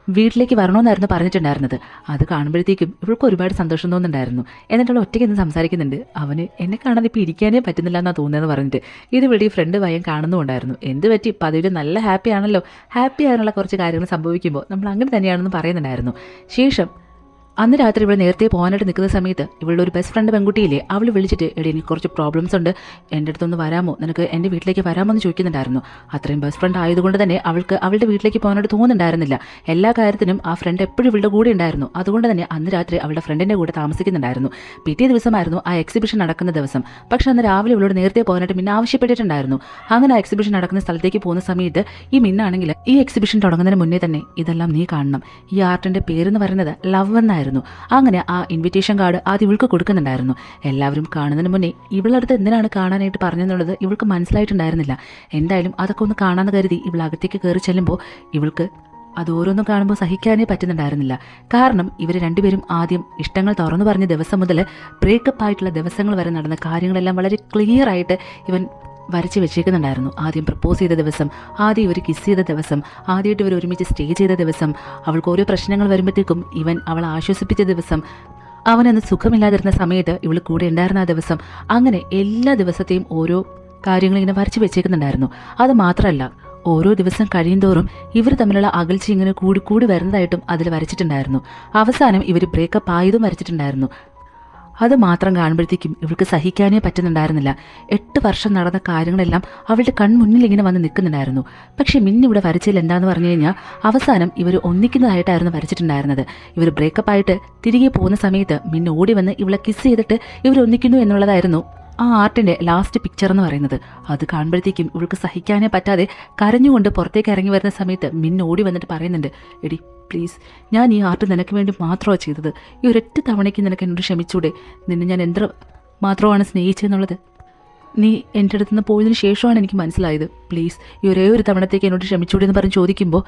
A: വീട്ടിലേക്ക് വരണമെന്നായിരുന്നു പറഞ്ഞിട്ടുണ്ടായിരുന്നത്. അത് കാണുമ്പോഴത്തേക്കും ഇവൾക്ക് ഒരുപാട് സന്തോഷം തോന്നുന്നുണ്ടായിരുന്നു. എന്നിട്ട് അവൾ ഒറ്റയ്ക്ക് ഇന്ന് സംസാരിക്കുന്നുണ്ട്. അവന് എന്നെ കാണാതെ ഇപ്പോൾ ഇരിക്കാനേ പറ്റുന്നില്ല എന്നാണ് തോന്നുന്നതെന്ന് പറഞ്ഞിട്ട് ഇത് ഇവിടെ ഈ ഫ്രണ്ട് വയ്യം കാണുന്നുണ്ടായിരുന്നു. എന്ത് പറ്റി, പതിവിൽ നല്ല ഹാപ്പി ആണല്ലോ, ഹാപ്പി ആകാനുള്ള കുറച്ച് കാര്യങ്ങൾ സംഭവിക്കുമ്പോൾ നമ്മൾ അങ്ങനെ തന്നെയാണെന്ന് പറയുന്നുണ്ടായിരുന്നു. ശേഷം അന്ന് രാത്രി ഇവിടെ നേരത്തെ പോകാനായിട്ട് നിൽക്കുന്ന സമയത്ത് ഇവളുടെ ഒരു ബെസ്റ്റ് ഫ്രണ്ട് പെൺകുട്ടിയില്ലേ, അവൾ വിളിച്ചിട്ട് എടി എനിക്ക് കുറച്ച് പ്രോബ്ലംസ് ഉണ്ട്, എൻ്റെ അടുത്തൊന്ന് വരാമോ, നിനക്ക് എൻ്റെ വീട്ടിലേക്ക് വരാമോ എന്ന് ചോദിക്കുന്നുണ്ടായിരുന്നു. അത്രയും ബെസ്റ്റ് ഫ്രണ്ട് ആയതുകൊണ്ട് തന്നെ അവൾക്ക് അവളുടെ വീട്ടിലേക്ക് പോകാനായിട്ട് തോന്നുന്നുണ്ടായിരുന്നില്ല. എല്ലാ കാര്യത്തിനും ആ ഫ്രണ്ട് എപ്പോഴും ഇവളുടെ കൂടെ ഉണ്ടായിരുന്നു. അതുകൊണ്ട് തന്നെ അന്ന് രാത്രി അവളുടെ ഫ്രണ്ടിൻ്റെ കൂടെ താമസിക്കുന്നുണ്ടായിരുന്നു. പിറ്റേ ദിവസമായിരുന്നു ആ എക്സിബിഷൻ നടക്കുന്ന ദിവസം. പക്ഷെ അന്ന് രാവിലെ ഇവളോട് നേരത്തെ പോകാനായിട്ട് മിന്ന ആവശ്യപ്പെട്ടിട്ടുണ്ടായിരുന്നു. അങ്ങനെ ആ എക്സിബിഷൻ നടക്കുന്ന സ്ഥലത്തേക്ക് പോകുന്ന സമയത്ത് ഈ മിന്നാണെങ്കിൽ ഈ എക്സിബിഷൻ തുടങ്ങുന്നതിന് മുന്നേ തന്നെ ഇതെല്ലാം നീ കാണണം, ഈ ആർട്ടിൻ്റെ പേരെന്ന് പറയുന്നത് ലവ് എന്നായിരുന്നു. അങ്ങനെ ആ ഇൻവിറ്റേഷൻ കാർഡ് ആദ്യം ഇവൾക്ക് കൊടുക്കുന്നുണ്ടായിരുന്നു. എല്ലാവരും കാണുന്നതിന് മുന്നേ ഇവളടുത്ത് എന്തിനാണ് കാണാനായിട്ട് പറഞ്ഞെന്നുള്ളത് ഇവൾക്ക് മനസ്സിലായിട്ടുണ്ടായിരുന്നില്ല. എന്തായാലും അതൊക്കെ ഒന്ന് കാണാമെന്ന് കരുതി ഇവൾ അകത്തേക്ക് കയറി ചെല്ലുമ്പോൾ ഇവൾക്ക് അത് ഓരോന്നും കാണുമ്പോൾ സഹിക്കാനേ പറ്റുന്നുണ്ടായിരുന്നില്ല. കാരണം ഇവർ രണ്ടുപേരും ആദ്യം ഇഷ്ടങ്ങൾ തുറന്നു പറഞ്ഞ ദിവസം മുതൽ ബ്രേക്കപ്പ് ആയിട്ടുള്ള ദിവസങ്ങൾ വരെ നടന്ന കാര്യങ്ങളെല്ലാം വളരെ ക്ലിയർ ആയിട്ട് ഇവൻ വരച്ച് വെച്ചേക്കുന്നുണ്ടായിരുന്നു. ആദ്യം പ്രപ്പോസ് ചെയ്ത ദിവസം, ആദ്യം ഇവർ കിസ് ചെയ്ത ദിവസം, ആദ്യമായിട്ട് ഇവർ ഒരുമിച്ച് സ്റ്റേ ചെയ്ത ദിവസം, അവൾക്ക് ഓരോ പ്രശ്നങ്ങൾ വരുമ്പോഴത്തേക്കും ഇവൻ അവളെ ആശ്വസിപ്പിച്ച ദിവസം, അവനന്ന് സുഖമില്ലാതിരുന്ന സമയത്ത് ഇവൾ കൂടെ ഉണ്ടായിരുന്ന ആ ദിവസം, അങ്ങനെ എല്ലാ ദിവസത്തെയും ഓരോ കാര്യങ്ങളിങ്ങനെ വരച്ച് വെച്ചേക്കുന്നുണ്ടായിരുന്നു. അത് മാത്രമല്ല ഓരോ ദിവസം കഴിയുന്തോറും ഇവർ തമ്മിലുള്ള അകൽച്ച ഇങ്ങനെ കൂടി വരുന്നതായിട്ടും അതിൽ വരച്ചിട്ടുണ്ടായിരുന്നു. അവസാനം ഇവർ ബ്രേക്കപ്പ് ആയതും വരച്ചിട്ടുണ്ടായിരുന്നു. അത് മാത്രം കാണുമ്പോഴത്തേക്കും ഇവൾക്ക് സഹിക്കാനേ പറ്റുന്നുണ്ടായിരുന്നില്ല. 8 വർഷം നടന്ന കാര്യങ്ങളെല്ലാം അവളുടെ കൺമുന്നിൽ ഇങ്ങനെ വന്ന് നിൽക്കുന്നുണ്ടായിരുന്നു. പക്ഷേ ഇവിടെ വരച്ചതിൽ എന്താന്ന് പറഞ്ഞു കഴിഞ്ഞാൽ അവസാനം ഇവർ ഒന്നിക്കുന്നതായിട്ടായിരുന്നു വരച്ചിട്ടുണ്ടായിരുന്നത്. ഇവർ ബ്രേക്കപ്പ് ആയിട്ട് തിരികെ പോകുന്ന സമയത്ത് മിന്ന് ഓടി വന്ന് ഇവളെ കിസ് ചെയ്തിട്ട് ഇവർ ഒന്നിക്കുന്നു എന്നുള്ളതായിരുന്നു ആ ആർട്ടിൻ്റെ ലാസ്റ്റ് പിക്ചർ എന്ന് പറയുന്നത്. അത് കാണുമ്പോഴത്തേക്കും ഇവൾക്ക് സഹിക്കാനേ പറ്റാതെ കരഞ്ഞുകൊണ്ട് പുറത്തേക്ക് ഇറങ്ങി വരുന്ന സമയത്ത് മിന്ന് ഓടി വന്നിട്ട് പറയുന്നുണ്ട്, എടി പ്ലീസ്, ഞാൻ ഈ ആർട്ട് നിനക്ക് വേണ്ടി മാത്രമാണ് ചെയ്തത്. ഈ ഒരൊറ്റ തവണയ്ക്ക് നിനക്ക് എന്നോട് ക്ഷമിച്ചൂടെ? നിന്നെ ഞാൻ എത്ര മാത്രമാണ് സ്നേഹിച്ചതെന്നുള്ളത് നീ എൻ്റെ അടുത്തുനിന്ന് പോയതിന് ശേഷമാണ് എനിക്ക് മനസ്സിലായത്. പ്ലീസ്, ഈ ഒരേ ഒരു തവണത്തേക്ക് എന്നോട് ക്ഷമിച്ചൂടെ എന്ന് പറഞ്ഞ് ചോദിക്കുമ്പോൾ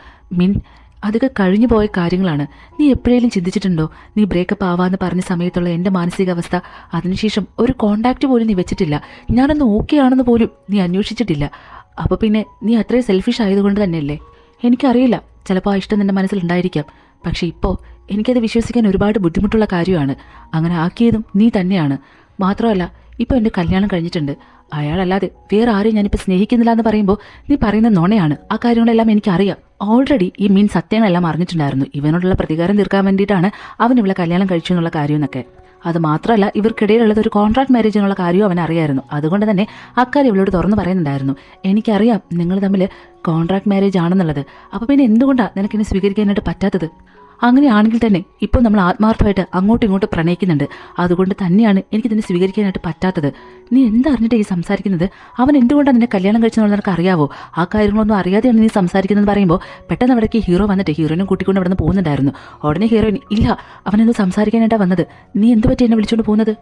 A: അതൊക്കെ കഴിഞ്ഞു പോയ കാര്യങ്ങളാണ്. നീ എപ്പോഴേലും ചിന്തിച്ചിട്ടുണ്ടോ നീ ബ്രേക്കപ്പ് ആവാന്ന് പറഞ്ഞ സമയത്തുള്ള എൻ്റെ മാനസികാവസ്ഥ? അതിനുശേഷം ഒരു കോണ്ടാക്റ്റ് പോലും നീ വെച്ചിട്ടില്ല. ഞാനൊന്ന് ഓക്കെ ആണെന്ന് പോലും നീ അന്വേഷിച്ചിട്ടില്ല. അപ്പോൾ പിന്നെ നീ അത്രയും സെൽഫിഷ് ആയതുകൊണ്ട് തന്നെയല്ലേ? എനിക്കറിയില്ല, ചിലപ്പോൾ ആ ഇഷ്ടം നിൻ്റെ മനസ്സിലുണ്ടായിരിക്കാം. പക്ഷേ ഇപ്പോൾ എനിക്കത് വിശ്വസിക്കാൻ ഒരുപാട് ബുദ്ധിമുട്ടുള്ള കാര്യമാണ്. അങ്ങനെ ആക്കിയതും നീ തന്നെയാണ്. മാത്രമല്ല ഇപ്പോൾ എൻ്റെ കല്യാണം കഴിഞ്ഞിട്ടുണ്ട്. അയാളല്ലാതെ വേറെ ആരെയും ഞാനിപ്പോൾ സ്നേഹിക്കുന്നില്ല എന്ന് പറയുമ്പോൾ നീ പറയുന്ന നുണയാണ്. ആ കാര്യങ്ങളെല്ലാം എനിക്കറിയാം. ഓൾറെഡി ഈ സത്യങ്ങളെല്ലാം അറിഞ്ഞിട്ടുണ്ടായിരുന്നു. ഇവനോടുള്ള പ്രതികാരം തീർക്കാൻ വേണ്ടിയിട്ടാണ് അവൻ ഇവളെ കല്യാണം കഴിച്ചു എന്നുള്ള കാര്യമെന്നൊക്കെ. അത് മാത്രമല്ല ഇവർക്കിടയിലുള്ളത് ഒരു കോൺട്രാക്ട് മാരേജ് എന്നുള്ള കാര്യവും അവൻ അറിയായിരുന്നു. അതുകൊണ്ട് തന്നെ അക്കാര്യം ഇവളോട് തുറന്നു പറയുന്നുണ്ടായിരുന്നു. എനിക്കറിയാം നിങ്ങൾ തമ്മിൽ കോൺട്രാക്ട് മാരേജ് ആണെന്നുള്ളത്. അപ്പോൾ പിന്നെ എന്തുകൊണ്ടാണ് നിനക്കിനെ സ്വീകരിക്കാനായിട്ട് പറ്റാത്തത്? അങ്ങനെയാണെങ്കിൽ തന്നെ ഇപ്പോൾ നമ്മൾ ആത്മാർത്ഥമായിട്ട് അങ്ങോട്ടും ഇങ്ങോട്ടും പ്രണയിക്കുന്നുണ്ട്. അതുകൊണ്ട് തന്നെയാണ് എനിക്കിതിനെ സ്വീകരിക്കാനായിട്ട് പറ്റാത്തത്. നീ എന്തറിഞ്ഞിട്ട് ഈ സംസാരിക്കുന്നത്? അവൻ എന്തുകൊണ്ടാണ് നിന്നെ കല്യാണം കഴിച്ചെന്നുള്ളത് നിനക്ക് അറിയാവോ? ആ കാര്യങ്ങളൊന്നും അറിയാതെയാണ് നീ സംസാരിക്കുന്നത് പറയുമ്പോൾ പെട്ടെന്ന് അവിടേക്ക് ഹീറോ വന്നിട്ട് ഹീറോയിനെ കൂട്ടിക്കൊണ്ട് അവിടെ നിന്ന് പോകുന്നുണ്ടായിരുന്നു. ഉടനെ ഹീറോയിൻ, ഇല്ല, അവനെന്ത് സംസാരിക്കാനായിട്ടാണ് വന്നത്? നീ എന്ത് പറ്റി എന്നെ വിളിച്ചുകൊണ്ട് പോകുന്നത്?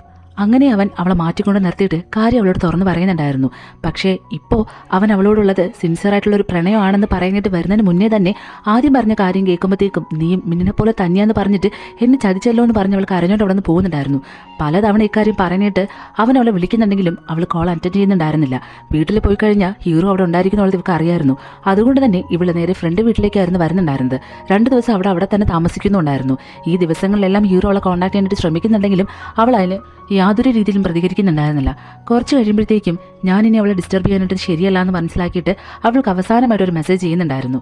A: അങ്ങനെ അവൻ അവളെ മാറ്റിക്കൊണ്ട് നിർത്തിയിട്ട് കാര്യം അവളോട് തുറന്ന് പറയുന്നുണ്ടായിരുന്നു. പക്ഷേ ഇപ്പോൾ അവൻ അവളോടുള്ളത് സിൻസിയറായിട്ടുള്ളൊരു പ്രണയമാണെന്ന് പറയാനായിട്ട് വരുന്നതിന് മുന്നേ തന്നെ ആദ്യം പറഞ്ഞ കാര്യം കേൾക്കുമ്പോഴത്തേക്കും നീയും മിന്നിനെ പോലെ തന്നെയാന്ന് പറഞ്ഞിട്ട് എന്നെ ചതിച്ചല്ലോ എന്ന് പറഞ്ഞ് അവൾ കരഞ്ഞോണ്ട് അവിടെ നിന്ന് പോകുന്നുണ്ടായിരുന്നു. പലതവണ ഇക്കാര്യം പറയാനായിട്ട് അവൻ അവളെ വിളിക്കുന്നുണ്ടെങ്കിലും അവൾ കോൾ അറ്റൻഡ് ചെയ്യുന്നുണ്ടായിരുന്നില്ല. വീട്ടിൽ പോയി കഴിഞ്ഞാൽ ഹീറോ അവിടെ ഉണ്ടായിരിക്കുന്നുള്ളത് ഇവർക്ക് അറിയായിരുന്നു. അതുകൊണ്ട് തന്നെ ഇവള് നേരെ ഫ്രണ്ട് വീട്ടിലേക്കായിരുന്നു വരുന്നുണ്ടായിരുന്നത്. 2 ദിവസം അവിടെ തന്നെ താമസിക്കുന്നുണ്ടായിരുന്നു. ഈ ദിവസങ്ങളിലെല്ലാം ഹീറോ അവളെ കോൺടാക്ട് ചെയ്യാനായിട്ട് ശ്രമിക്കുന്നുണ്ടെങ്കിലും അവൾ അതിന് യാതൊരു രീതിയിലും പ്രതികരിക്കുന്നുണ്ടായിരുന്നില്ല. കുറച്ച് കഴിയുമ്പോഴത്തേക്കും ഞാനിനി അവളെ ഡിസ്റ്റർബ് ചെയ്യാനായിട്ട് ശരിയല്ല എന്ന് മനസ്സിലാക്കിയിട്ട് അവൾക്ക് അവസാനമായിട്ട് ഒരു മെസ്സേജ് ചെയ്യുന്നുണ്ടായിരുന്നു.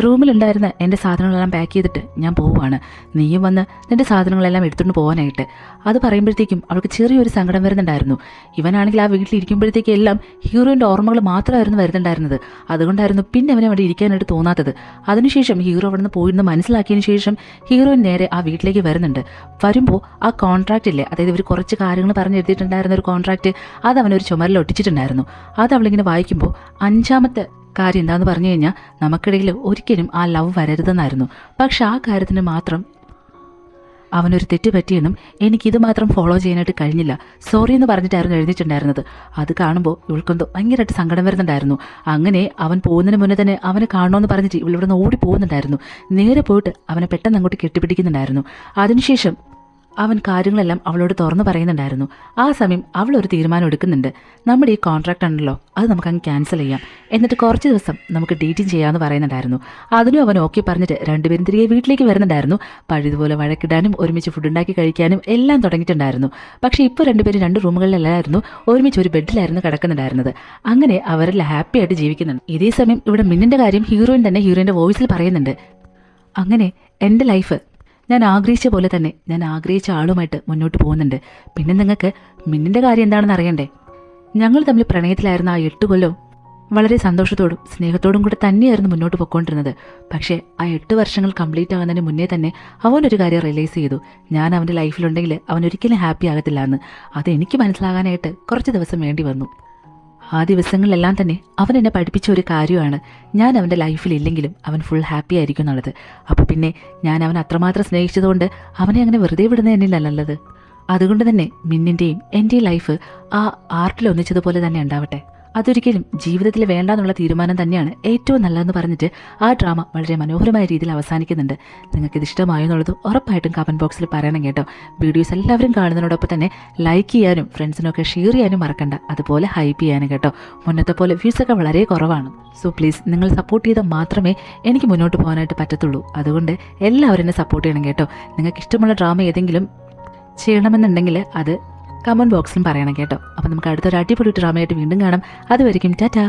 A: റൂമിലുണ്ടായിരുന്ന എൻ്റെ സാധനങ്ങളെല്ലാം പാക്ക് ചെയ്തിട്ട് ഞാൻ പോവുകയാണ്. നീയും വന്ന് നിൻ്റെ സാധനങ്ങളെല്ലാം എടുത്തുകൊണ്ട് പോകാനായിട്ട്. അത് പറയുമ്പോഴത്തേക്കും അവൾക്ക് ചെറിയൊരു സങ്കടം വരുന്നുണ്ടായിരുന്നു. ഇവനാണെങ്കിൽ ആ വീട്ടിലിരിക്കുമ്പോഴത്തേക്കും എല്ലാം ഹീറോയിൻ്റെ ഓർമ്മകൾ മാത്രമായിരുന്നു വരുന്നുണ്ടായിരുന്നത്. അതുകൊണ്ടായിരുന്നു പിന്നെ അവനെ അവിടെ ഇരിക്കാനായിട്ട് തോന്നാത്തത്. അതിനുശേഷം ഹീറോ അവിടെ നിന്ന് പോയിരുന്ന് മനസ്സിലാക്കിയതിന് ശേഷം ഹീറോയിൻ നേരെ ആ വീട്ടിലേക്ക് വരുന്നുണ്ട്. വരുമ്പോൾ ആ കോൺട്രാക്റ്റ് ഇല്ലേ, അതായത് ഇവർ കുറച്ച് കാര്യങ്ങൾ പറഞ്ഞെഴുതിയിട്ടുണ്ടായിരുന്ന ഒരു കോൺട്രാക്റ്റ്, അത് അവനൊരു ചുമരിൽ ഒട്ടിച്ചിട്ടുണ്ടായിരുന്നു. അത് അവളിങ്ങനെ വായിക്കുമ്പോൾ 5ാമത്തെ കാര്യം എന്താണെന്ന് പറഞ്ഞു കഴിഞ്ഞാൽ നമുക്കിടയിൽ ഒരിക്കലും ആ ലവ് വരരുതെന്നായിരുന്നു. പക്ഷെ ആ കാര്യത്തിന് മാത്രം അവനൊരു തെറ്റ് പറ്റിയെന്നും എനിക്കിത് മാത്രം ഫോളോ ചെയ്യാനായിട്ട് കഴിഞ്ഞില്ല, സോറി എന്ന് പറഞ്ഞിട്ടായിരുന്നു എഴുതിയിട്ടുണ്ടായിരുന്നത്. അത് കാണുമ്പോൾ ഇവൾക്കെന്തോ ഭയങ്കരമായിട്ട് സങ്കടം വരുന്നുണ്ടായിരുന്നു. അങ്ങനെ അവൻ പോകുന്നതിന് മുന്നേ തന്നെ അവനെ കാണണമെന്ന് പറഞ്ഞിട്ട് ഇവളിവിടെ നിന്ന് ഓടി പോകുന്നുണ്ടായിരുന്നു. നേരെ പോയിട്ട് അവനെ പെട്ടെന്ന് അങ്ങോട്ട് കെട്ടിപ്പിടിക്കുന്നുണ്ടായിരുന്നു. അതിനുശേഷം അവൻ കാര്യങ്ങളെല്ലാം അവളോട് തുറന്നു പറയുന്നുണ്ടായിരുന്നു. ആ സമയം അവളൊരു തീരുമാനം എടുക്കുന്നുണ്ട്. നമ്മുടെ ഈ കോൺട്രാക്റ്റ് ഉണ്ടല്ലോ, അത് നമുക്കങ്ങ് ക്യാൻസൽ ചെയ്യാം, എന്നിട്ട് കുറച്ച് ദിവസം നമുക്ക് ഡേറ്റിംഗ് ചെയ്യാമെന്ന് പറയുന്നുണ്ടായിരുന്നു. അതിനും അവൻ ഓക്കെ പറഞ്ഞിട്ട് രണ്ടുപേരും തിരികെ വീട്ടിലേക്ക് വരുന്നുണ്ടായിരുന്നു. പഴയതുപോലെ വഴക്കിടാനും ഒരുമിച്ച് ഫുഡ് ഉണ്ടാക്കി കഴിക്കാനും എല്ലാം തുടങ്ങിയിട്ടുണ്ടായിരുന്നു. പക്ഷേ ഇപ്പോൾ രണ്ടുപേരും 2 റൂമുകളിലല്ലായിരുന്നു, ഒരുമിച്ച് ഒരു ബെഡിലായിരുന്നു കിടക്കുന്നുണ്ടായിരുന്നത്. അങ്ങനെ അവരെല്ലാം ഹാപ്പി ആയിട്ട് ജീവിക്കുന്നുണ്ട്. ഇതേ സമയം ഇവിടെ മിന്നിൻ്റെ കാര്യം ഹീറോയിൻ തന്നെ ഹീറോയിൻ്റെ വോയിസിൽ പറയുന്നുണ്ട്. അങ്ങനെ എൻ്റെ ലൈഫ് ഞാൻ ആഗ്രഹിച്ച പോലെ തന്നെ ഞാൻ ആഗ്രഹിച്ച ആളുമായിട്ട് മുന്നോട്ട് പോകുന്നുണ്ട്. പിന്നെ നിങ്ങൾക്ക് മിന്നിൻ്റെ കാര്യം എന്താണെന്ന് അറിയണ്ടേ? ഞങ്ങൾ തമ്മിൽ പ്രണയത്തിലായിരുന്ന ആ 8 കൊല്ലവും വളരെ സന്തോഷത്തോടും സ്നേഹത്തോടും കൂടെ തന്നെയായിരുന്നു മുന്നോട്ട് പോയിക്കൊണ്ടിരുന്നത്. പക്ഷേ ആ 8 വർഷങ്ങൾ കംപ്ലീറ്റ് ആകുന്നതിന് മുന്നേ തന്നെ അവനൊരു കാര്യം റിയലൈസ് ചെയ്തു. ഞാൻ അവൻ്റെ ലൈഫിലുണ്ടെങ്കിൽ അവനൊരിക്കലും ഹാപ്പി ആകത്തില്ല എന്ന്. അത് എനിക്ക് മനസ്സിലാകാനായിട്ട് കുറച്ച് ദിവസം വേണ്ടി വന്നു. ആ ദിവസങ്ങളിലെല്ലാം തന്നെ അവൻ എന്നെ പഠിപ്പിച്ച ഒരു കാര്യമാണ്, ഞാൻ അവൻ്റെ ലൈഫിലില്ലെങ്കിലും അവൻ ഫുൾ ഹാപ്പി ആയിരിക്കും എന്നുള്ളത്. അപ്പോൾ പിന്നെ ഞാൻ അവൻ അത്രമാത്രം സ്നേഹിച്ചതുകൊണ്ട് അവനെ അങ്ങനെ വെറുതെ വിടുന്നത് തന്നെയല്ല നല്ലത്. അതുകൊണ്ട് തന്നെ മിന്നിൻ്റെയും എൻ്റെയും ലൈഫ് ആ ആർട്ടിൽ ഒന്നിച്ചതുപോലെ തന്നെ ഉണ്ടാവട്ടെ. അതൊരിക്കലും ജീവിതത്തിൽ വേണ്ടാന്നുള്ള തീരുമാനം തന്നെയാണ് ഏറ്റവും നല്ലതെന്ന് പറഞ്ഞിട്ട് ആ ഡ്രാമ വളരെ മനോഹരമായ രീതിയിൽ അവസാനിക്കുന്നുണ്ട്. നിങ്ങൾക്കിത് ഇഷ്ടമായോ എന്നുള്ളത് ഉറപ്പായിട്ടും കമൻറ്റ് ബോക്സിൽ പറയണം കേട്ടോ. വീഡിയോസ് എല്ലാവരും കാണുന്നതിനോടൊപ്പം തന്നെ ലൈക്ക് ചെയ്യാനും ഫ്രണ്ട്സിനൊക്കെ ഷെയർ ചെയ്യാനും മറക്കണ്ട. അതുപോലെ ഹൈപ്പ് ചെയ്യാനും കേട്ടോ. മുന്നത്തെ പോലെ വ്യൂസൊക്കെ വളരെ കുറവാണ്. സോ പ്ലീസ് നിങ്ങൾ സപ്പോർട്ട് ചെയ്താൽ മാത്രമേ എനിക്ക് മുന്നോട്ട് പോകാനായിട്ട് പറ്റത്തുള്ളൂ. അതുകൊണ്ട് എല്ലാവരും എന്നെ സപ്പോർട്ട് ചെയ്യണം കേട്ടോ. നിങ്ങൾക്ക് ഇഷ്ടമുള്ള ഡ്രാമ ഏതെങ്കിലും ചെയ്യണമെന്നുണ്ടെങ്കിൽ അത് കമൻറ്റ് ബോക്സിലും പറയണം കേട്ടോ. അപ്പോൾ നമുക്ക് അടുത്തൊരു അടിപൊളി ഡ്രാമയായിട്ട് വീണ്ടും കാണാം. അതുവരെയും ടാറ്റാ.